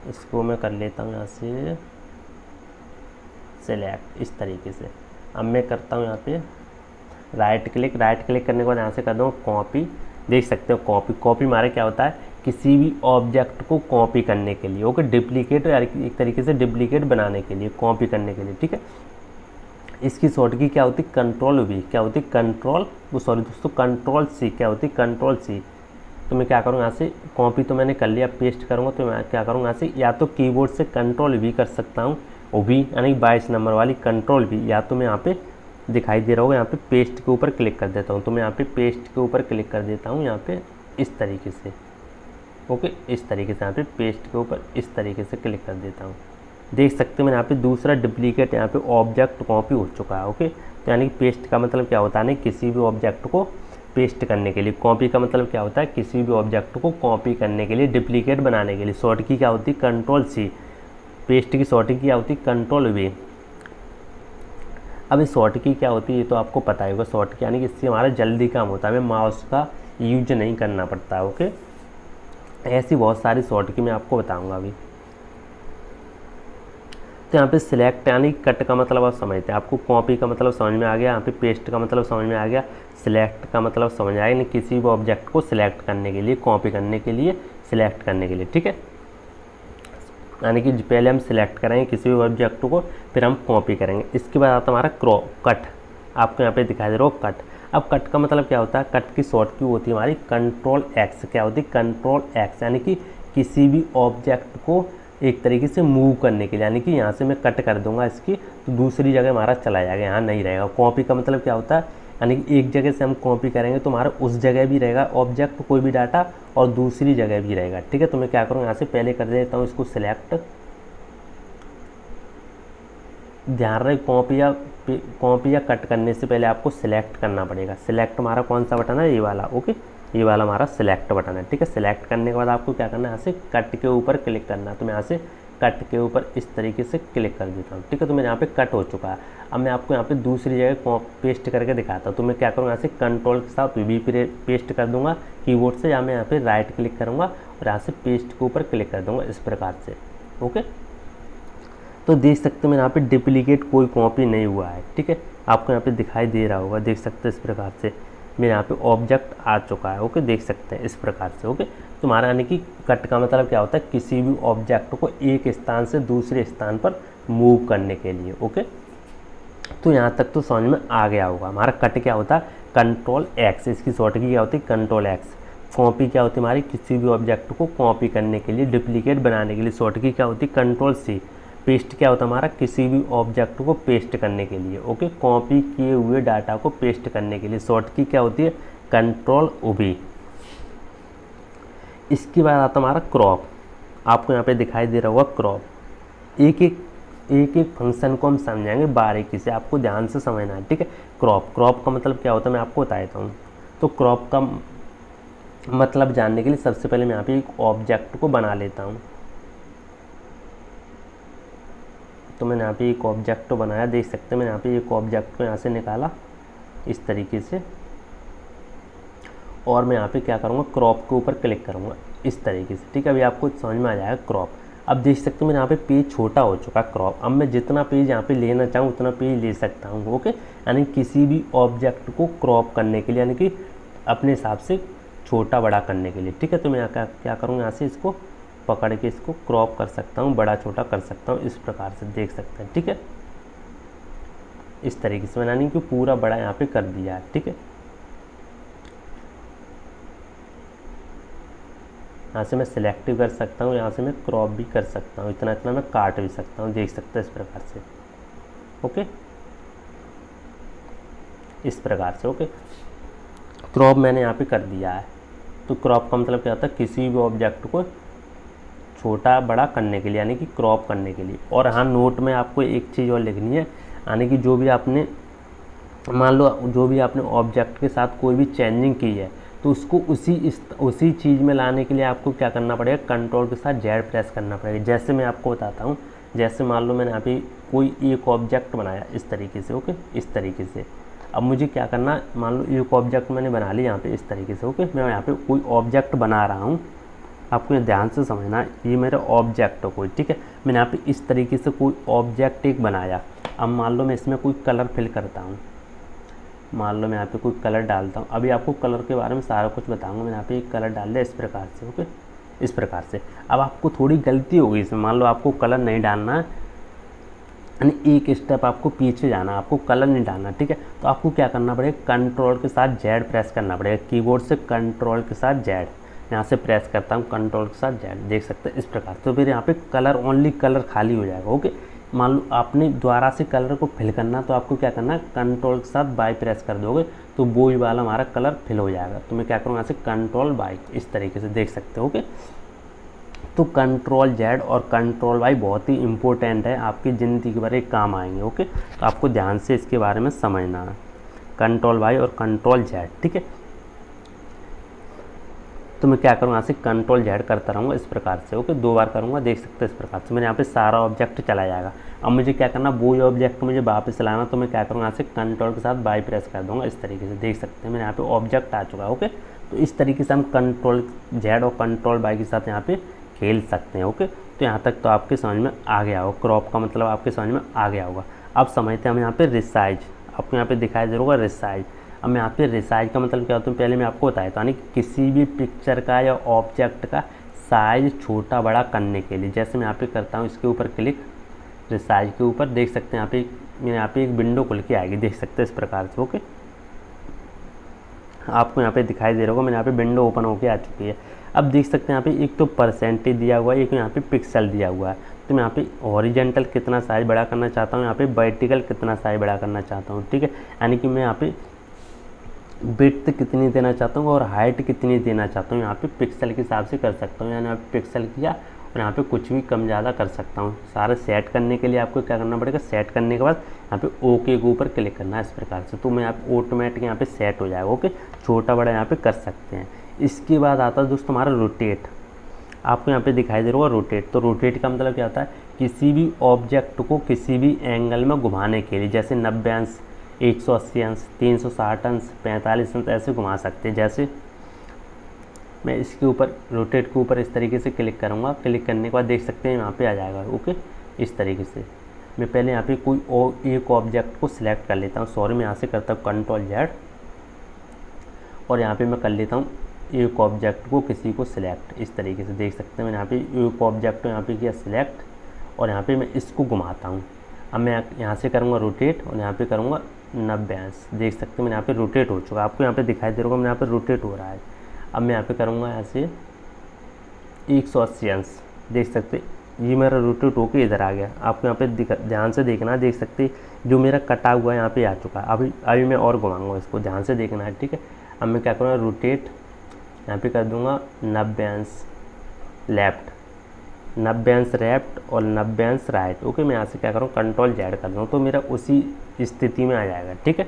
इसको मैं कर लेता हूँ यहाँ से सिलेक्ट इस तरीके से। अब मैं करता हूँ यहाँ पे राइट क्लिक करने के बाद यहाँ से कर दूँ कॉपी। देख सकते हो कॉपी हमारा क्या होता है, किसी भी ऑब्जेक्ट को कॉपी करने के लिए। ओके, डुप्लीकेट, एक तरीके से डुप्लीकेट बनाने के लिए, कॉपी करने के लिए, ठीक है। इसकी शॉर्ट की क्या होती है, कंट्रोल-V। क्या होती है, कंट्रोल-C। क्या होती है, कंट्रोल-C। तो मैं क्या करूँगा, यहाँ से कॉपी तो मैंने कर लिया, पेस्ट करूँगा तो मैं क्या करूँगा, यहाँ से या तो कीबोर्ड से कंट्रोल-V कर सकता हूँ, और V यानी 22 नंबर वाली कंट्रोल-V, या तो मैं यहाँ पे दिखाई दे रहा होगा, यहाँ पे पेस्ट के ऊपर क्लिक कर देता हूँ। तो मैं यहाँ पे पेस्ट के ऊपर क्लिक कर देता हूँ, यहाँ पे इस तरीके से। ओके, इस तरीके से यहाँ पे पेस्ट के ऊपर इस तरीके से क्लिक कर देता हूँ। देख सकते हो मैंने यहाँ पे दूसरा डुप्लीकेट यहाँ पे ऑब्जेक्ट कॉपी हो चुका है। ओके, तो यानी कि पेस्ट का मतलब क्या होता है, नहीं किसी भी ऑब्जेक्ट को पेस्ट करने के लिए। कॉपी का मतलब क्या होता है, किसी भी ऑब्जेक्ट को कॉपी करने के लिए, डुप्लीकेट बनाने के लिए। शॉर्ट की क्या होती है, कंट्रोल-C। पेस्ट की शॉर्ट की क्या होती है, कंट्रोल-V। अब इस शॉर्ट की क्या होती है, ये तो आपको पता ही होगा। शॉर्ट की यानी कि इससे हमारा जल्दी काम होता है, हमें माउस का यूज नहीं करना पड़ता है। ओके, ऐसी बहुत सारी शॉर्ट की मैं आपको बताऊँगा अभी। तो यहाँ पे सिलेक्ट यानी कट का मतलब आप समझते हैं, आपको कॉपी का मतलब समझ में आ गया, यहाँ पे पेस्ट का मतलब समझ में आ गया, सिलेक्ट का मतलब समझ आएगा, नहीं किसी भी ऑब्जेक्ट को सिलेक्ट करने के लिए, कॉपी करने के लिए, सिलेक्ट करने के लिए, ठीक है। यानी कि पहले हम सिलेक्ट करेंगे किसी भी ऑब्जेक्ट को, फिर हम कॉपी करेंगे। इसके बाद आता हमारा कट। आपको यहाँ पे दिखाई दे रहा हो कट। अब कट का मतलब क्या होता है, कट की शॉर्ट की होती है हमारी कंट्रोल-X। क्या होती है, कंट्रोल-X, यानी कि किसी भी ऑब्जेक्ट को एक तरीके से मूव करने के लिए। यानी कि यहाँ से मैं कट कर दूंगा इसकी, तो दूसरी जगह हमारा चला जाएगा, यहाँ नहीं रहेगा। कॉपी का मतलब क्या होता है, यानी कि एक जगह से हम कॉपी करेंगे तो हमारा उस जगह भी रहेगा ऑब्जेक्ट कोई भी डाटा और दूसरी जगह भी रहेगा। ठीक है, तो मैं क्या करूँगा यहाँ से पहले कर देता हूँ इसको सिलेक्ट। ध्यान रहे कॉपी या कट करने से पहले आपको सिलेक्ट करना पड़ेगा। सिलेक्ट हमारा कौन सा बटन है, ये वाला। ओके, ये वाला हमारा सिलेक्ट बटन है। ठीक है, सिलेक्ट करने के बाद आपको क्या करना है, यहाँ से कट के ऊपर क्लिक करना है। तो मैं यहाँ से कट के ऊपर इस तरीके से क्लिक कर देता हूँ। ठीक है, तो मेरे यहाँ पे कट हो चुका है। अब मैं आपको यहाँ पे दूसरी जगह पेस्ट करके दिखाता हूँ। तो मैं क्या करूँगा, यहाँ से कंट्रोल के साथ वी पेस्ट कर दूंगा कीबोर्ड से, या मैं यहाँ पे राइट क्लिक करूँगा और यहाँ से पेस्ट के ऊपर क्लिक कर दूँगा इस प्रकार से। ओके, तो देख सकते हो मेरे यहाँ पे डुप्लीकेट कोई कॉपी नहीं हुआ है। ठीक है, आपको यहाँ पे दिखाई दे रहा होगा, देख सकते हैं इस प्रकार से मेरे यहाँ पे ऑब्जेक्ट आ चुका है। ओके, देख सकते हैं इस प्रकार से। ओके, तुम्हारा यानी कि कट का मतलब क्या होता है, किसी भी ऑब्जेक्ट को एक स्थान से दूसरे स्थान पर मूव करने के लिए। ओके, तो यहाँ तक तो समझ में आ गया होगा। हमारा कट क्या होता है, कंट्रोल एक्स, इसकी शॉर्ट की क्या होती है, कंट्रोल एक्स। कॉपी क्या होती है हमारी, किसी भी ऑब्जेक्ट को कॉपी करने के लिए, डुप्लीकेट बनाने के लिए, शॉर्ट की क्या होती है, कंट्रोल सी। पेस्ट क्या होता है हमारा, किसी भी ऑब्जेक्ट को पेस्ट करने के लिए। ओके, कॉपी किए हुए डाटा को पेस्ट करने के लिए शॉर्ट की क्या होती है, कंट्रोल वी। इसके बाद आता हमारा क्रॉप। आपको यहाँ पे दिखाई दे रहा होगा क्रॉप। एक एक फंक्शन को हम समझाएंगे बारीकी से, आपको ध्यान से समझना है। ठीक है, क्रॉप का मतलब क्या होता है मैं आपको बता देता हूँ। तो क्रॉप का मतलब जानने के लिए सबसे पहले मैं यहाँ पे एक ऑब्जेक्ट को बना लेता हूँ। तो मैंने यहाँ पे एक ऑब्जेक्ट बनाया, देख सकते हैं मैंने यहाँ पे एक ऑब्जेक्ट को यहाँ से निकाला इस तरीके से, और मैं यहाँ पे क्या करूँगा, क्रॉप के ऊपर क्लिक करूँगा इस तरीके से। ठीक है, अभी आपको समझ में आ जाएगा क्रॉप। अब देख सकते हैं मेरे यहाँ पे पेज छोटा हो चुका है क्रॉप। अब मैं जितना पेज यहाँ पे लेना चाहूँ उतना पेज ले सकता हूँ। ओके, यानी किसी भी ऑब्जेक्ट को क्रॉप करने के लिए, यानी कि अपने हिसाब से छोटा बड़ा करने के लिए। ठीक है, तो मैं यहाँ क्या करूँगा, यहाँ से इसको पकड़ के इसको क्रॉप कर सकता हूँ, बड़ा छोटा कर सकता हूँ इस प्रकार से, देख सकते हैं। ठीक है, इस तरीके से मैंने कि पूरा बड़ा यहाँ पे कर दिया है। ठीक है, यहाँ से मैं सिलेक्ट कर सकता हूँ, यहाँ से मैं क्रॉप भी कर सकता हूँ, इतना इतना मैं काट भी सकता हूँ, देख सकते हैं इस प्रकार से। ओके, इस प्रकार से। ओके, क्रॉप मैंने यहाँ पे कर दिया है। तो क्रॉप का मतलब क्या होता है, किसी भी ऑब्जेक्ट को छोटा बड़ा करने के लिए, यानी कि क्रॉप करने के लिए। और हाँ, नोट में आपको एक चीज़ और लिखनी है, यानी कि जो भी आपने मान लो जो भी आपने ऑब्जेक्ट के साथ कोई भी चेंजिंग की है, तो उसको उसी चीज़ में लाने के लिए आपको क्या करना पड़ेगा, कंट्रोल के साथ जेड प्रेस करना पड़ेगा। जैसे मैं आपको बताता हूँ, जैसे मान लो मैंने यहाँ पे कोई एक ऑब्जेक्ट बनाया इस तरीके से। ओके, इस तरीके से। अब मुझे क्या करना, मान लो एक ऑब्जेक्ट मैंने बना लिया यहाँ पे इस तरीके से। ओके, मैं यहाँ पे कोई ऑब्जेक्ट बना रहा हूँ, आपको ये ध्यान से समझना, ये मेरा ऑब्जेक्ट है कोई। ठीक है, मैंने यहाँ पे इस तरीके से कोई ऑब्जेक्ट एक बनाया। अब मान लो मैं इसमें कोई कलर फिल करता हूँ, मान लो मैं यहाँ पे कोई कलर डालता हूँ। अभी आपको कलर के बारे में सारा कुछ बताऊँगा। मैंने यहाँ पे एक कलर डाल दिया इस प्रकार से। ओके, इस प्रकार से। अब आपको थोड़ी गलती होगी इसमें, मान लो आपको कलर नहीं डालना है, यानी एक स्टेप आपको पीछे जाना, आपको कलर नहीं डालना। ठीक है, तो आपको क्या करना पड़ेगा, कंट्रोल के साथ जेड प्रेस करना पड़ेगा कीबोर्ड से। कंट्रोल के साथ जेड यहाँ से प्रेस करता हूँ, कंट्रोल के साथ जेड, देख सकते हैं इस प्रकार। तो फिर यहाँ पे कलर ओनली कलर खाली हो जाएगा। ओके, मान लो आपने दोबारा से कलर को फिल करना, तो आपको क्या करना है, कंट्रोल के साथ बाई प्रेस कर दोगे तो वो ही वाला हमारा कलर फिल हो जाएगा। तो मैं क्या करूँगा, यहाँ से कंट्रोल बाई इस तरीके से, देख सकते हो। ओके, तो कंट्रोल जेड और कंट्रोल वाई बहुत ही इंपॉर्टेंट है, आपकी ज़िंदगी भर एक काम आएंगे। ओके, तो आपको ध्यान से इसके बारे में समझना है, कंट्रोल वाई और कंट्रोल जेड। ठीक है, तो मैं क्या करूँगा, यहाँ से कंट्रोल जेड करता रहूँगा इस प्रकार से। ओके, 2 बार करूँगा, देख सकते हैं इस प्रकार से। मेरे यहाँ पे सारा ऑब्जेक्ट चला जाएगा। अब मुझे क्या करना, वो ऑब्जेक्ट मुझे वापस लाना, तो मैं क्या करूँगा, यहाँ से कंट्रोल के साथ बाई प्रेस कर दूँगा इस तरीके से, देख सकते हैं मेरे यहाँ पे ऑब्जेक्ट आ चुका है। ओके, तो इस तरीके से हम कंट्रोल जेड और कंट्रोल बाई के साथ यहाँ पे खेल सकते हैं। ओके, तो यहाँ तक तो आपके समझ में आ गया होगा, क्रॉप का मतलब आपके समझ में आ गया होगा। अब समझते हैं हम यहाँ पे रिसाइज। आपको यहाँ पे दिखाई दे रहा होगा रिसाइज। अब मैं यहाँ पे रिसाइज का मतलब क्या होता है, पहले मैं आपको बताया था, यानी किसी भी पिक्चर का या ऑब्जेक्ट का साइज छोटा बड़ा करने के लिए। जैसे मैं यहाँ पे करता हूँ इसके ऊपर क्लिक, रिसाइज के ऊपर, देख सकते हैं यहाँ पे एक विंडो खुल के आएगी, देख सकते हैं इस प्रकार से। ओके, आपको यहाँ पे दिखाई दे रहा होगा, मैंने यहाँ पे विंडो ओपन होके आ चुकी है। अब देख सकते हैं यहाँ पे एक तो परसेंटेज दिया हुआ है, एक यहाँ पे पिक्सल दिया हुआ है। तो मैं यहाँ पे हॉरिजेंटल कितना साइज बड़ा करना चाहता हूँ, यहाँ पे वर्टिकल कितना साइज बड़ा करना चाहता हूँ। ठीक है, यानी कि मैं यहाँ पे विड्थ कितनी देना चाहता हूँ और हाइट कितनी देना चाहता हूँ, यहाँ पे पिक्सल के हिसाब से कर सकता हूँ। यानी यहाँ पे पिक्सल किया और यहाँ पे कुछ भी कम ज़्यादा कर सकता हूँ। सारा सेट करने के लिए आपको क्या करना पड़ेगा, सेट करने के बाद यहाँ पे ओके के ऊपर क्लिक करना है इस प्रकार से, तो मैं यहाँ पे ऑटोमेटिक यहाँ पे सेट हो जाएगा। ओके, छोटा बड़ा यहाँ पे कर सकते हैं। इसके बाद आता है दोस्तों हमारा रोटेट। आपको यहाँ पे दिखाई दे रहा होगा रोटेट। तो रोटेट का मतलब क्या होता है, किसी भी ऑब्जेक्ट को किसी भी एंगल में घुमाने के लिए, जैसे 90 अंश, 180 अंश, 360 अंश, 45 अंश ऐसे घुमा सकते हैं। जैसे मैं इसके ऊपर रोटेट के ऊपर इस तरीके से क्लिक करूँगा, क्लिक करने के बाद देख सकते हैं यहाँ पे आ जाएगा। ओके, इस तरीके से मैं पहले यहाँ पे कोई और एक ऑब्जेक्ट को सिलेक्ट कर लेता हूँ। सॉरी, मैं यहाँ से करता हूँ कंट्रोल जेड और यहाँ पे मैं कर लेता हूँ एक ऑब्जेक्ट को किसी को सिलेक्ट। इस तरीके से देख सकते हैं मैंने यहाँ पे एक ऑब्जेक्ट को यहाँ पे किया सिलेक्ट और यहाँ पे मैं इसको घुमाता हूँ। अब मैं यहाँ से करूँगा रोटेट और यहाँ पे करूँगा 90 अंश। देख सकते हैं मैंने यहाँ पे रोटेट हो चुका, आपको यहाँ पे दिखाई दे रहा होगा मैं यहाँ पे रोटेट हो रहा है। अब मैं यहाँ पे करूँगा यहाँ से 180 अंश। देख सकते ये मेरा रोटेट होके इधर आ गया। आपको यहाँ पे ध्यान से देखना है, देख सकते जो मेरा कटा हुआ यहाँ पे आ चुका है। अभी मैं और घुमाऊँगा, इसको ध्यान से देखना है, ठीक है। अब मैं क्या करूँगा रोटेट, यहाँ पे कर दूँगा 90 अंश लेफ्ट, 90 अंश लेफ्ट और 90 अंश राइट। ओके, मैं यहाँ से क्या करूँ कंट्रोल जेड कर दूँ तो मेरा उसी स्थिति में आ जाएगा, ठीक है।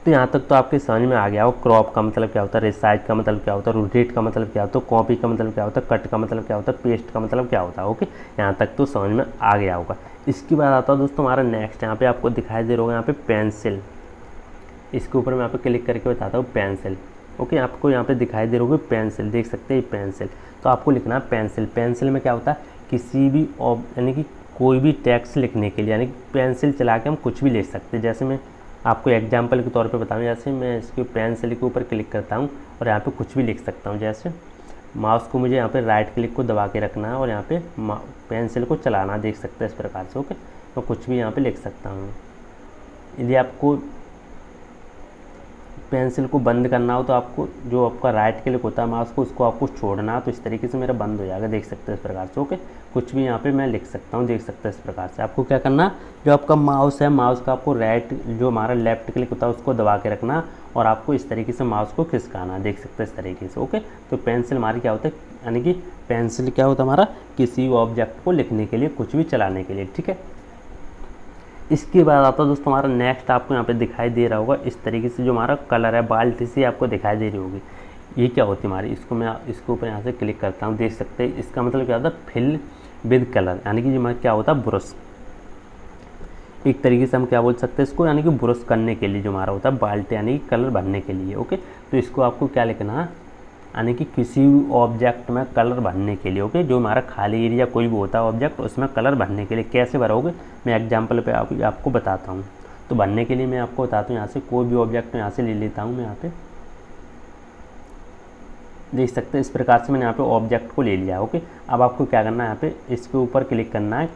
तो यहाँ तक तो आपके समझ में आ गया हो क्रॉप का मतलब क्या होता है, रिसाइज का मतलब क्या होता है, रोटेट का मतलब क्या होता है, कॉपी का मतलब क्या होता है, कट का मतलब क्या होता है, पेस्ट का मतलब क्या होता है। ओके, यहाँ तक तो समझ में आ गया होगा। इसके बाद आता है दोस्तों हमारा नेक्स्ट, यहाँ पे आपको दिखाई दे रहा होगा यहाँ पे पेंसिल। इसके ऊपर मैं यहाँ पे क्लिक करके बताता हूँ पेंसिल। ओके, आपको यहाँ पे दिखाई दे रहा होगा पेंसिल, देख सकते हैं पेंसिल। तो आपको लिखना है पेंसिल। पेंसिल में क्या होता है, किसी भी यानी कि कोई भी टेक्स्ट लिखने के लिए, यानी कि पेंसिल चला के हम कुछ भी लिख सकते हैं। जैसे मैं आपको एग्जांपल के तौर पे बताऊं, जैसे मैं इसके पेंसिल के ऊपर क्लिक करता हूं और यहाँ पे कुछ भी लिख सकता हूं। जैसे माउस को मुझे यहाँ पे राइट क्लिक को दबा के रखना है और यहाँ पे पेंसिल को चलाना, देख सकते हैं इस प्रकार से। ओके, तो कुछ भी यहाँ पे लिख सकता हूँ। यदि आपको पेंसिल को बंद करना हो तो आपको जो आपका राइट क्लिक होता है माउस को, उसको आपको छोड़ना, तो इस तरीके से मेरा बंद हो जाएगा, देख सकते हैं इस प्रकार से। ओके, कुछ भी यहाँ पे मैं लिख सकता हूँ, देख सकते हैं इस प्रकार से। आपको क्या करना, जो आपका माउस है, माउस का आपको राइट, जो हमारा लेफ्ट क्लिक होता है उसको दबा के रखना और आपको इस तरीके से माउस को खिसकाना, देख सकते हैं इस तरीके से। ओके, तो पेंसिल हमारी क्या होता है, यानी कि पेंसिल क्या होता है हमारा, किसी ऑब्जेक्ट को लिखने के लिए, कुछ भी चलाने के लिए, ठीक है। इसके बाद आता है दोस्तों हमारा नेक्स्ट, आपको यहाँ पे दिखाई दे रहा होगा इस तरीके से जो हमारा कलर है, बाल्टी से आपको दिखाई दे रही होगी। ये क्या होती है हमारी, इसको मैं इसके ऊपर यहाँ से क्लिक करता हूँ, देख सकते हैं। इसका मतलब क्या होता है, फिल विद कलर, यानी कि हमारा क्या होता है ब्रश। एक तरीके से हम क्या बोल सकते हैं इसको, यानी कि ब्रश करने के लिए जो हमारा होता है बाल्टी, यानी कि कलर भरने के लिए। ओके, तो इसको आपको क्या लिखना है, यानी कि किसी भी ऑब्जेक्ट में कलर भरने के लिए। ओके, जो हमारा खाली एरिया कोई भी होता है ऑब्जेक्ट, उसमें कलर भरने के लिए कैसे भरोगे, मैं एग्जांपल पे आपको बताता हूँ। तो भरने के लिए मैं आपको बताता हूँ, यहाँ से कोई भी ऑब्जेक्ट यहाँ से ले लेता हूँ मैं, यहाँ पे देख सकते हैं इस प्रकार से मैंने यहाँ पे ऑब्जेक्ट को ले लिया। ओके, अब आपको क्या करना है, यहाँ पे इसके ऊपर क्लिक करना है,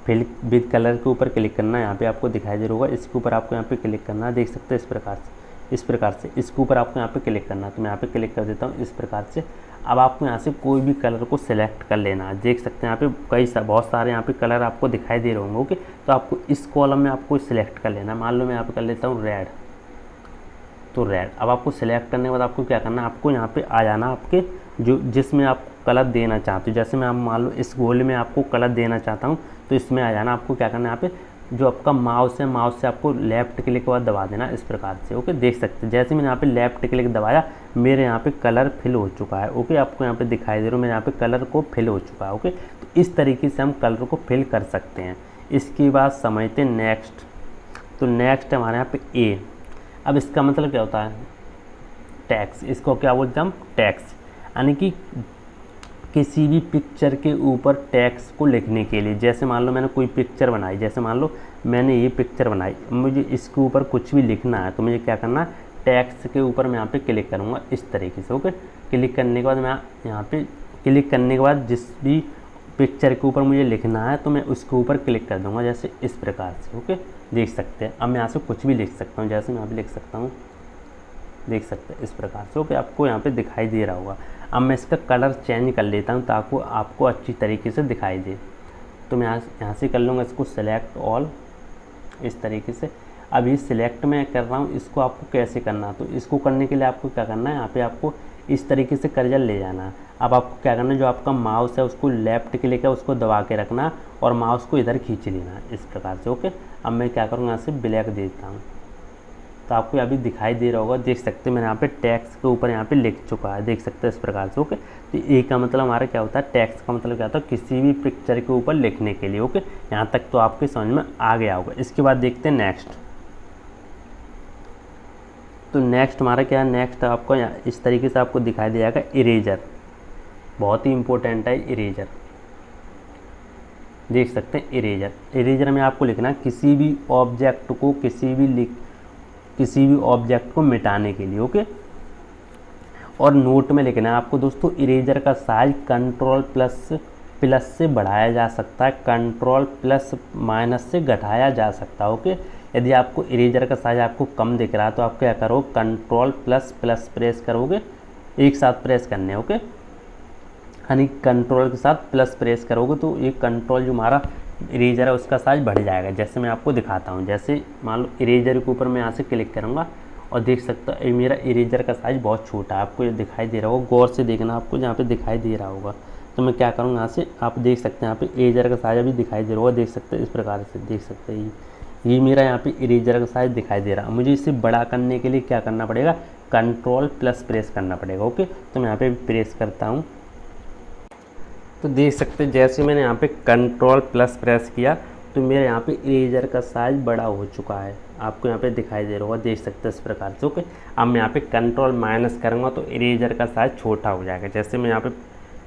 फिल विद कलर के ऊपर क्लिक करना है। यहाँ पे आपको दिखाई दे रहा होगा, इसके ऊपर आपको यहाँ पे क्लिक करना है, देख सकते हैं इस प्रकार से। इस प्रकार से इसके ऊपर आपको यहाँ पे क्लिक करना है, तो मैं यहाँ पे क्लिक कर देता हूँ इस प्रकार से। अब आपको यहाँ से कोई भी कलर को सिलेक्ट कर लेना है, देख सकते हैं यहाँ पे बहुत सारे यहाँ पे कलर आपको दिखाई दे रहे होंगे। ओके, तो आपको इस कॉलम में आपको सिलेक्ट कर लेना है। मान लो मैं यहाँ पे कर लेता हूँ रेड, तो रेड। अब आपको सिलेक्ट करने के बाद आपको क्या करना है, आपको यहाँ पे आ जाना आपके जो जिसमें आप कलर देना चाहते हो। जैसे मैं मान लो इस गोल्ड में आपको कलर देना चाहता हूँ, तो इसमें आ जाना। आपको क्या करना है, यहाँ पे जो आपका माउस है, माउस से आपको लेफ्ट क्लिक के बाद दबा देना इस प्रकार से। ओके, देख सकते हैं जैसे मैंने यहाँ पे लेफ्ट क्लिक दबाया, मेरे यहाँ पे कलर फिल हो चुका है। ओके, आपको यहाँ पे दिखाई दे रहा है मेरे यहाँ पे कलर को फिल हो चुका है। ओके, तो इस तरीके से हम कलर को फिल कर सकते हैं। इसके बाद समझते हैं नेक्स्ट। तो नेक्स्ट है हमारे यहाँ पे ए। अब इसका मतलब क्या होता है, टैक्स। इसको क्या बोलते हैं हम, टैक्स, यानी कि किसी भी पिक्चर के ऊपर टैक्स को लिखने के लिए। जैसे मान लो मैंने कोई पिक्चर बनाई, जैसे मान लो मैंने ये पिक्चर बनाई, मुझे इसके ऊपर कुछ भी लिखना है, तो मुझे क्या करना है, टैक्स के ऊपर मैं यहाँ पे क्लिक करूँगा इस तरीके से। ओके, क्लिक करने के बाद मैं यहाँ पे क्लिक करने के बाद जिस भी पिक्चर के ऊपर मुझे लिखना है, तो मैं उसके ऊपर क्लिक कर दूँगा, जैसे इस प्रकार से। ओके, देख सकते हैं। अब मैं यहाँ से कुछ भी लिख सकता हूँ, जैसे मैं यहाँ पे लिख सकता हूँ, देख सकते हैं इस प्रकार से। ओके, आपको यहाँ पे दिखाई दे रहा होगा। अब मैं इसका कलर चेंज कर लेता हूँ ताकि आपको अच्छी तरीके से दिखाई दे। तो मैं यहाँ से कर लूँगा इसको सेलेक्ट ऑल इस तरीके से। अभी सिलेक्ट में कर रहा हूँ, इसको आपको कैसे करना है, तो इसको करने के लिए आपको क्या करना है, यहाँ पे आपको इस तरीके से कर्जर ले जाना है। अब आपको क्या करना है, जो आपका माउस है उसको लेफ्ट क्लिक है उसको दबा के रखना और माउस को इधर खींच लेना इस प्रकार से। ओके, अब मैं क्या करूँगा, यहाँ से ब्लैक देता हूँ, तो आपको अभी दिखाई दे रहा होगा, देख सकते हैं मैंने यहाँ पे टैक्स के ऊपर यहाँ पे लिख चुका है, देख सकते हैं इस प्रकार से। ओके, तो ए का मतलब हमारा क्या होता है, टैक्स का मतलब क्या होता है, किसी भी पिक्चर के ऊपर लिखने के लिए। ओके, यहाँ तक तो आपके समझ में आ गया होगा। इसके बाद देखते हैं नेक्स्ट। तो नेक्स्ट हमारा क्या है, नेक्स्ट आपको इस तरीके से आपको दिखाई दे जाएगा इरेजर, बहुत ही इंपॉर्टेंट है इरेजर, देख सकते हैं इरेजर। इरेजर में आपको लिखना है किसी भी ऑब्जेक्ट को किसी भी ऑब्जेक्ट को मिटाने के लिए। ओके, और नोट में लिखना है आपको दोस्तों, इरेजर का साइज कंट्रोल प्लस से बढ़ाया जा सकता है, कंट्रोल प्लस माइनस से घटाया जा सकता है। ओके, यदि आपको इरेजर का साइज आपको कम दिख रहा है तो आप क्या करो, कंट्रोल प्लस प्रेस करोगे, एक साथ प्रेस करने। ओके, यानी कंट्रोल के साथ प्लस प्रेस करोगे तो ये कंट्रोल जो हमारा इरेजर है उसका साइज बढ़ जाएगा। जैसे मैं आपको दिखाता हूँ, जैसे मान लो इरेजर के ऊपर मैं यहाँ से क्लिक करूँगा और देख सकता हूँ मेरा इरेजर का साइज बहुत छोटा है, आपको ये दिखाई दे रहा होगा, गौर से देखना, आपको यहाँ पे दिखाई दे रहा होगा। तो मैं क्या करूँगा, यहाँ से आप देख सकते हैं यहाँ पे इरेजर का साइज अभी दिखाई दे रहा होगा, देख सकते हैं इस प्रकार से, देख सकते हैं ये मेरा यहाँ पे इरेजर का साइज दिखाई दे रहा है। मुझे इसे बड़ा करने के लिए क्या करना पड़ेगा, कंट्रोल प्लस प्रेस करना पड़ेगा। ओके, तो मैं यहाँ पे प्रेस करता हूँ, तो देख सकते हैं जैसे मैंने यहाँ पे कंट्रोल प्लस प्रेस किया तो मेरे यहाँ पे इरेजर का साइज बड़ा हो चुका है, आपको यहाँ पे दिखाई दे रहा होगा, देख सकते हैं इस प्रकार से। ओके, अब मैं यहाँ पे कंट्रोल माइनस करूँगा तो इरेजर का साइज छोटा हो जाएगा। जैसे मैं यहाँ पे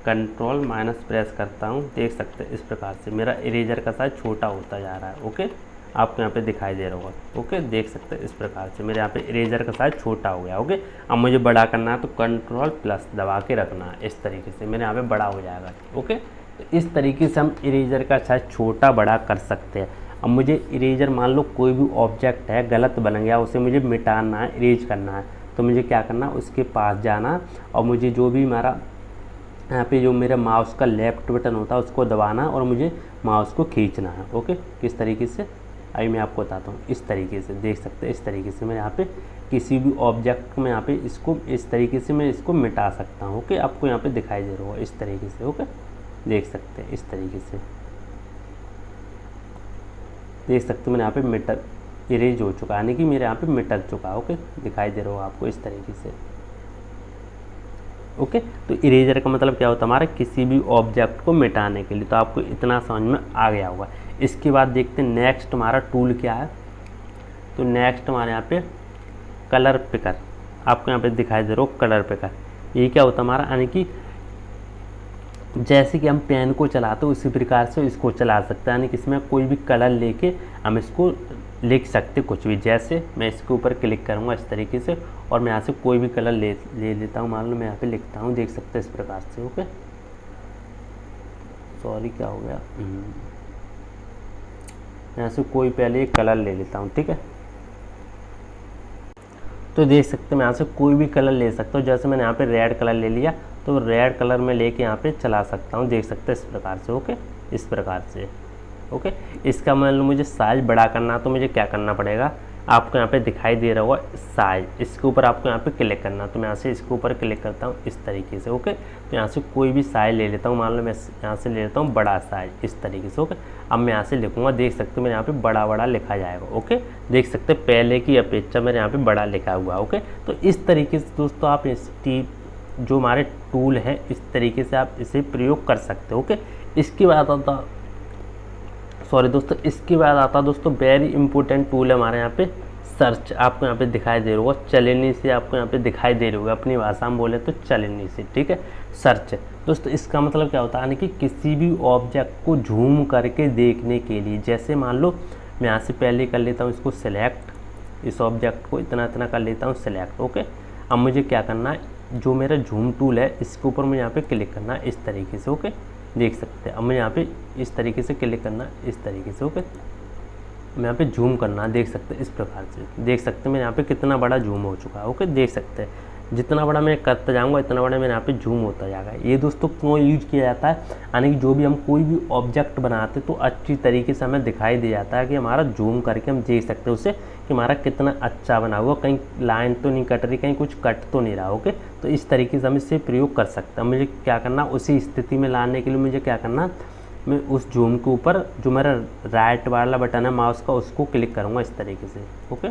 कंट्रोल माइनस प्रेस करता हूँ, देख सकते हैं इस प्रकार से मेरा इरेजर का साइज छोटा होता जा रहा है। ओके, आपको यहाँ पे दिखाई दे रहा होगा। ओके, देख सकते हैं इस प्रकार से मेरे यहाँ पे इरेजर का साइज छोटा हो गया। ओके, अब मुझे बड़ा करना है तो कंट्रोल प्लस दबा के रखना है, इस तरीके से मेरे यहाँ पे बड़ा हो जाएगा। ओके, तो इस तरीके से हम इरेजर का साइज छोटा बड़ा कर सकते हैं। अब मुझे इरेजर, मान लो कोई भी ऑब्जेक्ट है गलत बन गया, उसे मुझे मिटाना है, इरेज करना है, तो मुझे क्या करना है, उसके पास जाना और मुझे जो भी हमारा यहाँ पे जो मेरा माउस का लेफ्ट बटन होता है उसको दबाना और मुझे माउस को खींचना है। ओके, किस तरीके से, अभी मैं आपको बताता हूँ, इस तरीके से देख सकते हैं, इस तरीके से मैं यहाँ पे किसी भी ऑब्जेक्ट में यहाँ पे इसको इस तरीके से मैं इसको मिटा सकता हूँ। ओके, आपको यहाँ पे दिखाई दे रहा होगा इस तरीके से। ओके, देख सकते हैं इस तरीके से, देख सकते हैं मैंने यहाँ पे मिटर इरेज हो चुका है, यानी कि मेरे यहाँ पे मिट चुका है। ओके, दिखाई दे रहा होगा आपको इस तरीके से। ओके, तो इरेजर का मतलब क्या होता है, हमारा किसी भी ऑब्जेक्ट को मिटाने के लिए। तो आपको इतना समझ में आ गया होगा। इसके बाद देखते हैं नेक्स्ट हमारा टूल क्या है। तो नेक्स्ट हमारे यहाँ पे कलर पिकर, आपको यहाँ पे दिखाई दे रहा हो कलर पिकर। ये क्या होता है हमारा, यानी कि जैसे कि हम पेन को चलाते हो उसी प्रकार से इसको चला सकते हैं, यानी कि इसमें कोई भी कलर लेके हम इसको लिख सकते कुछ भी। जैसे मैं इसके ऊपर क्लिक करूँगा इसตसे और मैं यहाँ से कोई भी कलर ले लेता हूँ। मान लो मैं यहाँ पे लिखता हूँ, देख सकते हैं इस प्रकार से। ओके, सॉरी क्या हो गया, यहाँ से कोई पहले एक कलर ले लेता हूँ। ठीक है, तो देख सकते हैं मैं यहाँ से कोई भी कलर ले सकता हूँ। जैसे मैंने यहाँ पे रेड कलर ले लिया तो रेड कलर में लेके यहाँ पे चला सकता हूँ, देख सकते हैं इस प्रकार से। ओके, इस प्रकार से। ओके, इसका मतलब मुझे साइज बड़ा करना तो मुझे क्या करना पड़ेगा, आपको यहाँ पे दिखाई दे रहा होगा साइज, इसके ऊपर आपको यहाँ पे क्लिक करना। तो मैं यहाँ से इसके ऊपर क्लिक करता हूँ इस तरीके से। ओके, तो यहाँ से कोई भी साइज ले लेता हूँ, मान लो मैं यहाँ से ले लेता हूँ बड़ा साइज इस तरीके से। ओके, अब मैं यहाँ से लिखूँगा, देख सकते हो मेरे यहाँ पे बड़ा बड़ा लिखा जाएगा। ओके, देख सकते हैं पहले की अपेक्षा मेरे यहाँ पे बड़ा लिखा हुआ। ओके, तो इस तरीके से दोस्तों आप इस जो हमारे टूल है इस तरीके से आप इसे प्रयोग कर सकते हो। ओके, इसके बाद आता, सॉरी दोस्तों, इसके बाद आता दोस्तों वेरी इंपॉर्टेंट टूल है हमारे यहाँ पे सर्च। आपको यहाँ पे दिखाई दे रहा होगा चलनी से, आपको यहाँ पे दिखाई दे रही होगा, अपनी भाषा में बोले तो चलनी से। ठीक है, सर्च दोस्तों, इसका मतलब क्या होता है, यानी कि किसी भी ऑब्जेक्ट को झूम करके देखने के लिए। जैसे मान लो मैं यहाँ से पहले कर लेता हूँ इसको सिलेक्ट, इस ऑब्जेक्ट को इतना इतना कर लेता हूँ सिलेक्ट। ओके, अब मुझे क्या करना है, जो मेरा झूम टूल है इसके ऊपर मुझे यहाँ पे क्लिक करना है इस तरीके से। ओके, देख सकते हैं, अब मैं यहाँ पे इस तरीके से क्लिक करना इस तरीके से। ओके, मैं यहाँ पे जूम करना, देख सकते हैं इस प्रकार से। देख सकते हैं मैं यहाँ पे कितना बड़ा जूम हो चुका है। ओके, देख सकते हैं जितना बड़ा मैं करता जाऊंगा इतना बड़ा मेरे यहाँ पे जूम होता जाएगा। ये दोस्तों क्यों यूज किया जाता है, यानी कि जो भी हम कोई भी ऑब्जेक्ट बनाते तो अच्छी तरीके से हमें दिखाई दे जाता है कि हमारा जूम करके हम देख सकते हैं उसे कि हमारा कितना अच्छा बना हुआ, कहीं लाइन तो नहीं कट रही, कहीं कुछ कट तो नहीं रहा। ओके, तो इस तरीके से हम इससे प्रयोग कर सकते हैं। मुझे क्या करना, उसी स्थिति में लाने के लिए मुझे क्या करना, मैं उस जूम के ऊपर जो मेरा राइट वाला बटन है माउस का उसको क्लिक करूँगा इस तरीके से। ओके,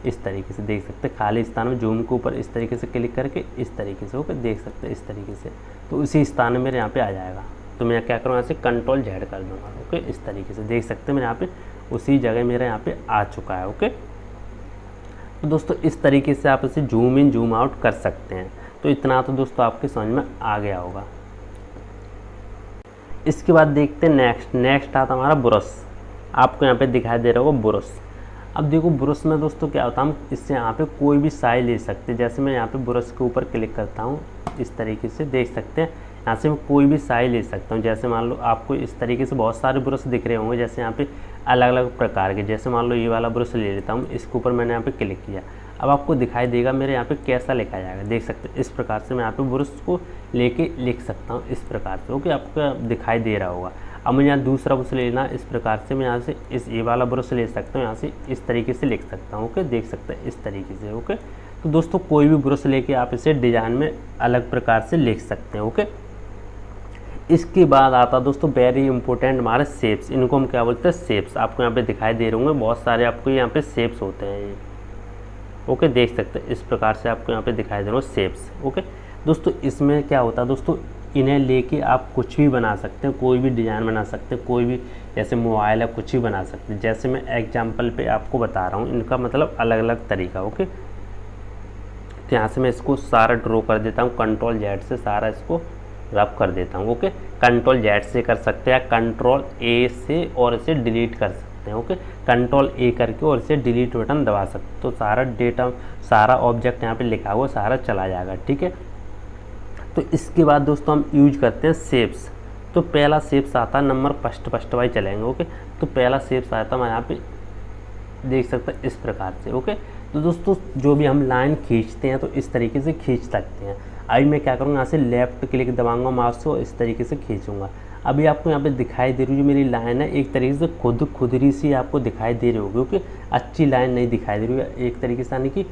इस तरीके से देख सकते हैं, खाली स्थान में जूम के ऊपर इस तरीके से क्लिक करके इस तरीके से। ओके, देख सकते हैं इस तरीके से, तो उसी स्थान में मेरे यहाँ पे आ जाएगा। तो मैं क्या करूँगा, यहाँ से कंट्रोल Z कर दूँगा। ओके, इस तरीके से देख सकते हैं मेरे यहाँ पे उसी जगह मेरे यहाँ पे आ चुका है। ओके, तो दोस्तों इस तरीके से आप इसे जूम इन जूम आउट कर सकते हैं। तो इतना तो दोस्तों आपके समझ में आ गया होगा। इसके बाद देखते हैं नेक्स्ट आता हमारा ब्रश। आपको यहाँ पे दिखाई दे रहा होगा ब्रश। अब देखो ब्रश में दोस्तों क्या होता है, हम इससे यहाँ पे कोई भी साइज ले सकते हैं। जैसे मैं यहाँ पे ब्रश के ऊपर क्लिक करता हूँ इस तरीके से, देख सकते हैं यहाँ से मैं कोई भी साइज ले सकता हूँ। जैसे मान लो आपको इस तरीके से बहुत सारे ब्रश दिख रहे होंगे, जैसे यहाँ पे अलग अलग प्रकार के। जैसे मान लो ये वाला ब्रश ले लेता हूँ, इसके ऊपर मैंने यहाँ पे क्लिक किया, अब आपको दिखाई देगा मेरे यहाँ पे कैसा लिखा जाएगा। देख सकते हैं इस प्रकार से मैं यहाँ पे ब्रश को लेके लिख सकता हूँ इस प्रकार से। ओके, आपको दिखाई दे रहा होगा। अब मुझे यहाँ दूसरा ब्रश लेना, इस प्रकार से मैं यहाँ से ये वाला ब्रश ले सकता हूँ, यहाँ से इस तरीके से लिख सकता हूँ। ओके, देख सकते हैं इस तरीके से। ओके, तो दोस्तों कोई भी ब्रश लेके आप इसे डिज़ाइन में अलग प्रकार से लिख सकते हैं। ओके, इसके बाद आता दोस्तों वेरी इंपॉर्टेंट हमारे शेप्स। इनको हम क्या बोलते हैं, शेप्स। आपको यहाँ पे दिखाई दे रहे होंगे बहुत सारे, आपको यहाँ पे शेप्स होते हैं ये। ओके, देख सकते हैं इस प्रकार से आपको यहाँ पे दिखाई दे रहे हो शेप्स। ओके दोस्तों, इसमें क्या होता है दोस्तों, इन्हें लेके आप कुछ भी बना सकते हैं, कोई भी डिज़ाइन बना सकते हैं, कोई भी जैसे मोबाइल है कुछ भी बना सकते हैं। जैसे मैं एग्जाम्पल पे आपको बता रहा हूँ, इनका मतलब अलग अलग तरीका। ओके, तो यहाँ से मैं इसको सारा ड्रॉ कर देता हूँ, कंट्रोल Z से सारा इसको रब कर देता हूँ। ओके, कंट्रोल Z से कर सकते हैं, कंट्रोल A से और इसे डिलीट कर सकते हैं। ओके, कंट्रोल A करके और इसे डिलीट बटन दबा सकते हैं, तो सारा डेटा, सारा ऑब्जेक्ट यहाँ पे लिखा हुआ सारा चला जाएगा। ठीक है, तो इसके बाद दोस्तों हम यूज करते हैं शेप्स। तो पहला शेप्स आता है, नंबर फर्स्ट वाइज चलेंगे। ओके, तो पहला शेप्स आता है, मैं यहाँ पे देख सकते हैं इस प्रकार से। ओके, तो दोस्तों जो भी हम लाइन खींचते हैं तो इस तरीके से खींच सकते हैं। अभी मैं क्या करूँगा, यहाँ से लेफ्ट क्लिक दबाऊंगा माउस को, इस तरीके से खींचूंगा। अभी आपको यहाँ पे दिखाई दे रही है जो मेरी लाइन है, एक तरीके से खुदरी सी आपको दिखाई दे रही होगी। ओके, अच्छी लाइन नहीं दिखाई दे रही है, एक तरीके से यानी कि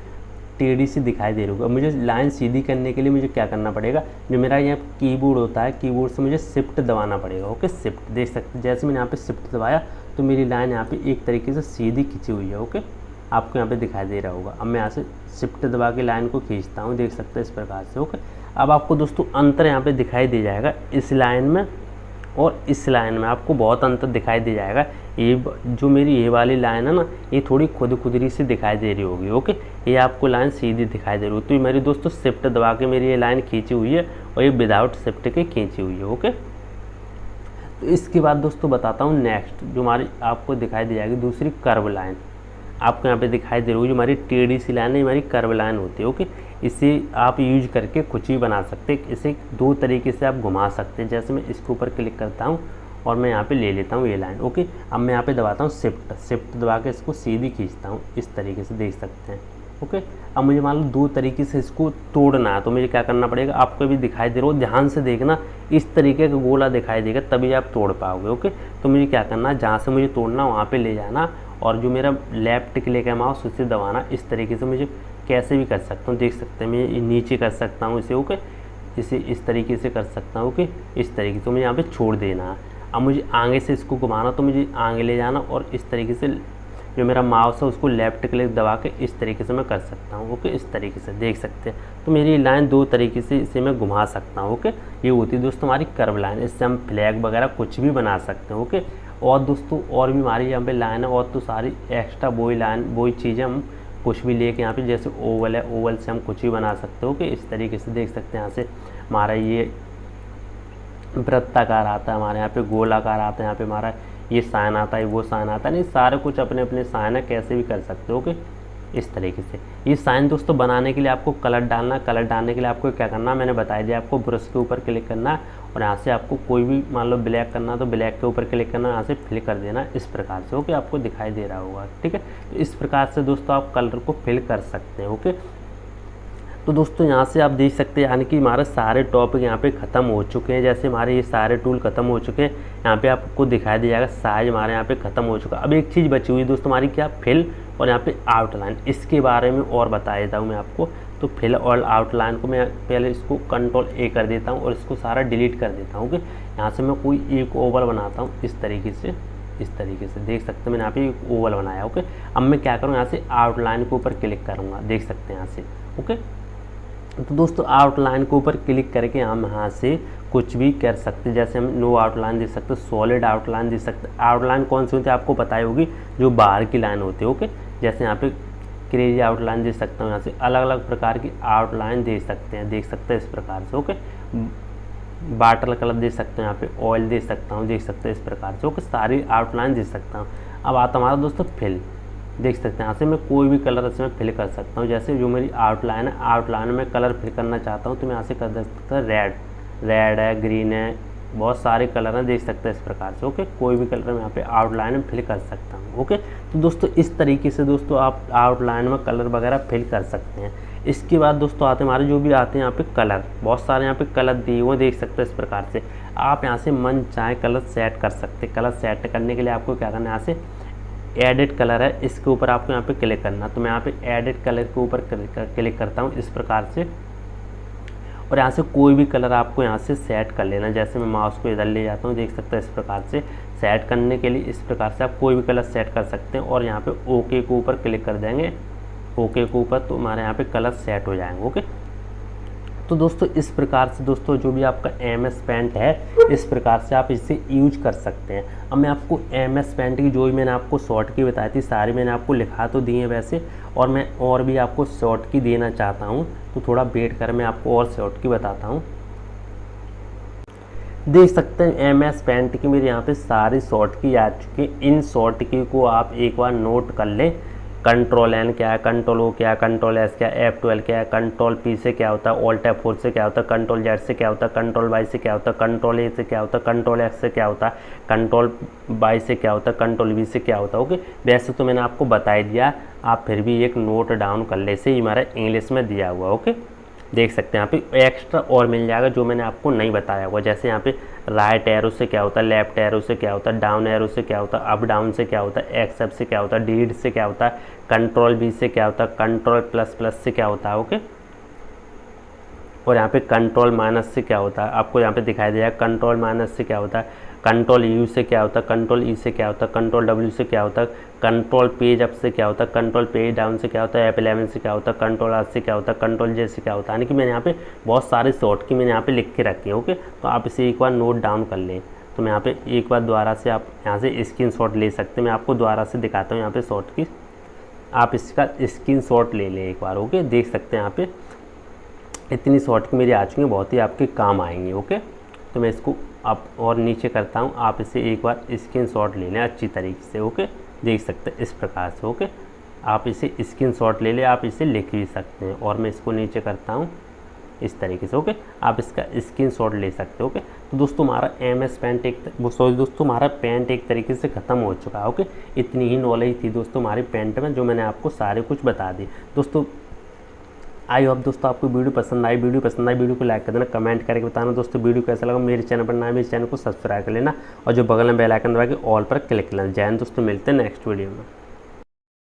टेढ़ी सी दिखाई दे रही होगी। मुझे लाइन सीधी करने के लिए मुझे क्या करना पड़ेगा, जो मेरा यहाँ कीबोर्ड होता है, कीबोर्ड से मुझे शिफ्ट दबाना पड़ेगा। ओके, शिफ्ट देख सकते हैं, जैसे मैंने यहाँ पे शिफ्ट दबाया तो मेरी लाइन यहाँ पे एक तरीके से सीधी खींची हुई है। ओके, आपको यहाँ पे दिखाई दे रहा होगा। अब मैं यहाँ से शिफ्ट दबा के लाइन को खींचता हूँ, देख सकते हैं इस प्रकार से। ओके, अब आपको दोस्तों अंतर यहाँ पे दिखाई दे जाएगा, इस लाइन में और इस लाइन में आपको बहुत अंतर दिखाई दे जाएगा। ये जो मेरी ये वाली लाइन है ना, ये थोड़ी खुदरी सी दिखाई दे रही होगी। ओके, ये आपको लाइन सीधी दिखाई दे रही होगी। तो ये मेरी दोस्तों शिफ्ट दबा के मेरी ये लाइन खींची हुई है और ये विदाउट शिफ्ट के खींची हुई है। ओके, तो इसके बाद दोस्तों बताता हूँ नेक्स्ट, जो हमारी आपको दिखाई दे जाएगी दूसरी कर्व लाइन। आपको यहाँ पे दिखाई दे रही होगी जो हमारी टेढ़ी सी लाइन है, हमारी कर्व लाइन होती है। ओके, इसे आप यूज करके कुछ भी बना सकते हैं। इसे दो तरीके से आप घुमा सकते हैं। जैसे मैं इसके ऊपर क्लिक करता हूँ और मैं यहाँ पे ले लेता हूँ ये लाइन। ओके, अब मैं यहाँ पे दबाता हूँ शिफ्ट दबा के इसको सीधी खींचता हूँ, इस तरीके से देख सकते हैं। ओके, अब मुझे मान लो दो तरीके से इसको तोड़ना है, तो मुझे क्या करना पड़ेगा, आपको भी दिखाई दे रहा हो, ध्यान से देखना, इस तरीके का गोला दिखाई देगा तभी आप तोड़ पाओगे। ओके, तो मुझे क्या करना है, जहाँ से मुझे तोड़ना वहाँ पे ले जाना और जो मेरा लेफ्ट क्लिक है माउस उसे दबाना। इस तरीके से मुझे कैसे भी कर सकता हूँ, देख सकते हैं मैं नीचे कर सकता हूँ इसे। ओके, इसे इस तरीके से कर सकता हूँ। ओके, इस तरीके से मुझे यहाँ पे छोड़ देना है। अब मुझे आगे से इसको घुमाना, तो मुझे आगे ले जाना और इस तरीके से जो मेरा माउस है उसको लेफ्ट क्लिक दबा के इस तरीके से मैं कर सकता हूँ। ओके, इस तरीके से देख सकते हैं। तो मेरी लाइन दो तरीके से इसे मैं घुमा सकता हूँ। ओके, ये होती है दोस्तों हमारी कर्व लाइन। इससे हम फ्लैग वगैरह कुछ भी बना सकते हैं। ओके, और दोस्तों और भी हमारी यहाँ पे लाइन है, और तो सारी एक्स्ट्रा वही चीज़ें हम कुछ भी लेके यहाँ पे, जैसे ओवल है, ओवल से हम कुछ भी बना सकते हो। ओके, इस तरीके से देख सकते हैं। यहाँ से हमारा ये वृत्ताकार आता है, हमारे यहाँ पे गोलाकार आता है, यहाँ पे हमारा ये साइन आता है, वो साइन आता है। नहीं, सारे कुछ अपने अपने साइन है, कैसे भी कर सकते हो। ओके, इस तरीके से ये साइन दोस्तों बनाने के लिए आपको कलर डालना। कलर डालने के लिए आपको क्या करना, मैंने बताया दिया आपको, ब्रश के ऊपर क्लिक करना और यहाँ से आपको कोई भी मान लो ब्लैक करना तो ब्लैक के ऊपर क्लिक करना, यहाँ से फिल कर देना इस प्रकार से। ओके, आपको दिखाई दे रहा होगा। ठीक है, तो इस प्रकार से दोस्तों आप कलर को फिल कर सकते हैं। ओके, तो दोस्तों यहाँ से आप देख सकते हैं यानी कि हमारे सारे टॉपिक यहाँ पे ख़त्म हो चुके हैं। जैसे हमारे ये सारे टूल ख़त्म हो चुके हैं, यहाँ पे आपको दिखाई दे जाएगा साइज हमारे यहाँ पे ख़त्म हो चुका है। अब एक चीज़ बची हुई दोस्तों हमारी, क्या, फिल और यहाँ पे आउटलाइन। इसके बारे में और बता देता हूँ मैं आपको। तो फिल और आउटलाइन को मैं पहले इसको Ctrl+A कर देता हूँ और इसको सारा डिलीट कर देता हूँ। ओके, यहाँ से मैं कोई एक ओवल बनाता हूँ इस तरीके से देख सकते हैं मैंने यहाँ पे एक ओवल बनाया। ओके, अब मैं क्या करूँ, यहाँ से आउटलाइन के ऊपर क्लिक करूँगा, देख सकते हैं यहाँ से। ओके, तो दोस्तों आउटलाइन के ऊपर क्लिक करके हम यहाँ से कुछ भी कर सकते हैं। जैसे हम नो आउटलाइन दे सकते हैं, सॉलिड आउटलाइन दे सकते हैं। आउटलाइन कौन सी होती है आपको पता ही होगी, जो बाहर की लाइन होती है। ओके, जैसे यहाँ पे क्रेजी आउटलाइन दे सकता हूँ, यहाँ से अलग अलग प्रकार की आउटलाइन दे सकते हैं, देख सकते हैं इस प्रकार से। ओके, वाटर कलर दे सकते हैं, यहाँ पे ऑयल दे सकता हूँ, देख सकते हैं इस प्रकार से। ओके, सारी आउटलाइन दे सकता हूँ। अब आता हमारा दोस्तों फिल, देख सकते हैं यहाँ से मैं कोई भी कलर इसमें फिल कर सकता हूँ। जैसे जो मेरी आउटलाइन है, आउटलाइन में कलर फिल करना चाहता हूँ तो मैं यहाँ से कर सकता हूँ रेड है, ग्रीन है, बहुत सारे कलर हैं, देख सकते हैं इस प्रकार से। ओके, कोई भी कलर मैं यहाँ पे आउटलाइन में फिल कर सकता हूँ। ओके, तो दोस्तों इस तरीके से दोस्तों आप आउटलाइन में कलर वगैरह फिल कर सकते हैं। इसके बाद दोस्तों आते हैं हमारे जो भी आते हैं यहाँ पे कलर, बहुत सारे यहाँ पे कलर दिए हुए देख सकते हैं इस प्रकार से। आप यहाँ से मन चाहे कलर सेट कर सकते हैं। कलर सेट करने के लिए आपको क्या करना है, यहाँ से एडिट कलर है, इसके ऊपर आपको यहाँ पे क्लिक करना। तो मैं यहाँ पे एडिट कलर के ऊपर क्लिक करता हूँ इस प्रकार से, और यहाँ से कोई भी कलर आपको यहाँ से सेट कर लेना। जैसे मैं माउस को इधर ले जाता हूँ, देख सकते हैं इस प्रकार से। सेट करने के लिए इस प्रकार से आप कोई भी कलर सेट कर सकते हैं और यहाँ पे ओके के ऊपर क्लिक कर देंगे। ओके के ऊपर तो हमारे यहाँ पे कलर सेट हो जाएंगे। ओके, तो दोस्तों इस प्रकार से दोस्तों जो भी आपका MS पेंट है, इस प्रकार से आप इसे यूज कर सकते हैं। अब मैं आपको MS पेंट की जो भी मैंने आपको शॉर्ट की बताई थी, सारी मैंने आपको लिखा तो दी है वैसे, और मैं और भी आपको शॉर्ट की देना चाहता हूँ, तो थोड़ा वेट कर, मैं आपको और शॉर्ट की बताता हूँ। देख सकते हैं MS पेंट की मेरे यहाँ पे सारी शॉर्ट की आ चुकी है। इन शॉर्ट की को आप एक बार नोट कर लें। Ctrl+N क्या है, Ctrl+O क्या है, Ctrl+S क्या है, F12 क्या है, Ctrl+P से क्या होता है, Alt+F4 से क्या होता है, Ctrl+Z से क्या होता है, Ctrl+Y से क्या होता है, Ctrl+A से क्या होता है, Ctrl+X से क्या होता है, Ctrl+Y से क्या होता है, Ctrl+V से क्या होता है। ओके, वैसे तो मैंने आपको बता ही दिया, आप फिर भी एक नोट डाउन कर ले, से हमारा इंग्लिश में दिया हुआ। ओके, देख सकते हैं यहाँ पे एक्स्ट्रा और मिल जाएगा जो मैंने आपको नहीं बताया हुआ। जैसे यहाँ पे राइट एरो से क्या होता है, लेफ्ट एरो से क्या होता है, डाउन एरो से क्या होता है, अप डाउन से क्या होता है, एक्स अप से क्या होता है, डिलीट से क्या होता है, Ctrl+V से क्या होता है, Ctrl++ से क्या होता है। ओके, और यहाँ पे Ctrl- से क्या होता है, आपको यहाँ पे दिखाई दे जाएगा। Ctrl- से क्या होता है, Ctrl+U से क्या होता है, Ctrl+E से क्या होता है, Ctrl+W से क्या होता है, Ctrl+पेज अप से क्या होता है, Ctrl+पेज डाउन से क्या होता है, F11 से क्या होता है, Ctrl+R से क्या होता है, Ctrl+J से क्या होता है। यानी कि मैंने यहाँ पे बहुत सारे शॉर्ट की मैंने यहाँ पे लिख के रखी है। ओके, तो आप इसे एक बार नोट डाउन कर लें। तो मैं यहाँ पे एक बार दोबारा से आप यहाँ से स्क्रीनशॉट ले सकते हैं। मैं आपको दोबारा से दिखाता हूँ यहाँ पे शॉर्ट की, आप इसका स्क्रीनशॉट ले लें एक बार। ओके, देख सकते हैं यहाँ पे इतनी शॉर्ट की मेरी आ चुकी हैं, बहुत ही आपके काम आएंगे। ओके, तो मैं इसको आप और नीचे करता हूँ, आप इसे एक बार स्क्रीनशॉट ले लें अच्छी तरीके से। ओके, देख सकते हैं इस प्रकार से। ओके, आप इसे स्क्रीनशॉट ले लें, आप इसे लिख भी सकते हैं, और मैं इसको नीचे करता हूँ इस तरीके से। ओके, आप इसका स्क्रीनशॉट ले सकते हो। ओके, तो दोस्तों हमारा MS पेंट दोस्तों हमारा पेंट एक तरीके से ख़त्म हो चुका है। ओके, इतनी ही नॉलेज थी दोस्तों हमारे पेंट में, जो मैंने आपको सारे कुछ बता दी। दोस्तों आई होप दोस्तों आपको वीडियो पसंद आई। वीडियो को लाइक कर देना, कमेंट करके बताना दोस्तों वीडियो कैसा लगा। मेरे चैनल पर ना, मेरे चैनल को सब्सक्राइब कर लेना, और जो बगल में बेल आइकन दबा के ऑल पर क्लिक कर लेना। जय हिंद दोस्तों, मिलते हैं नेक्स्ट वीडियो में।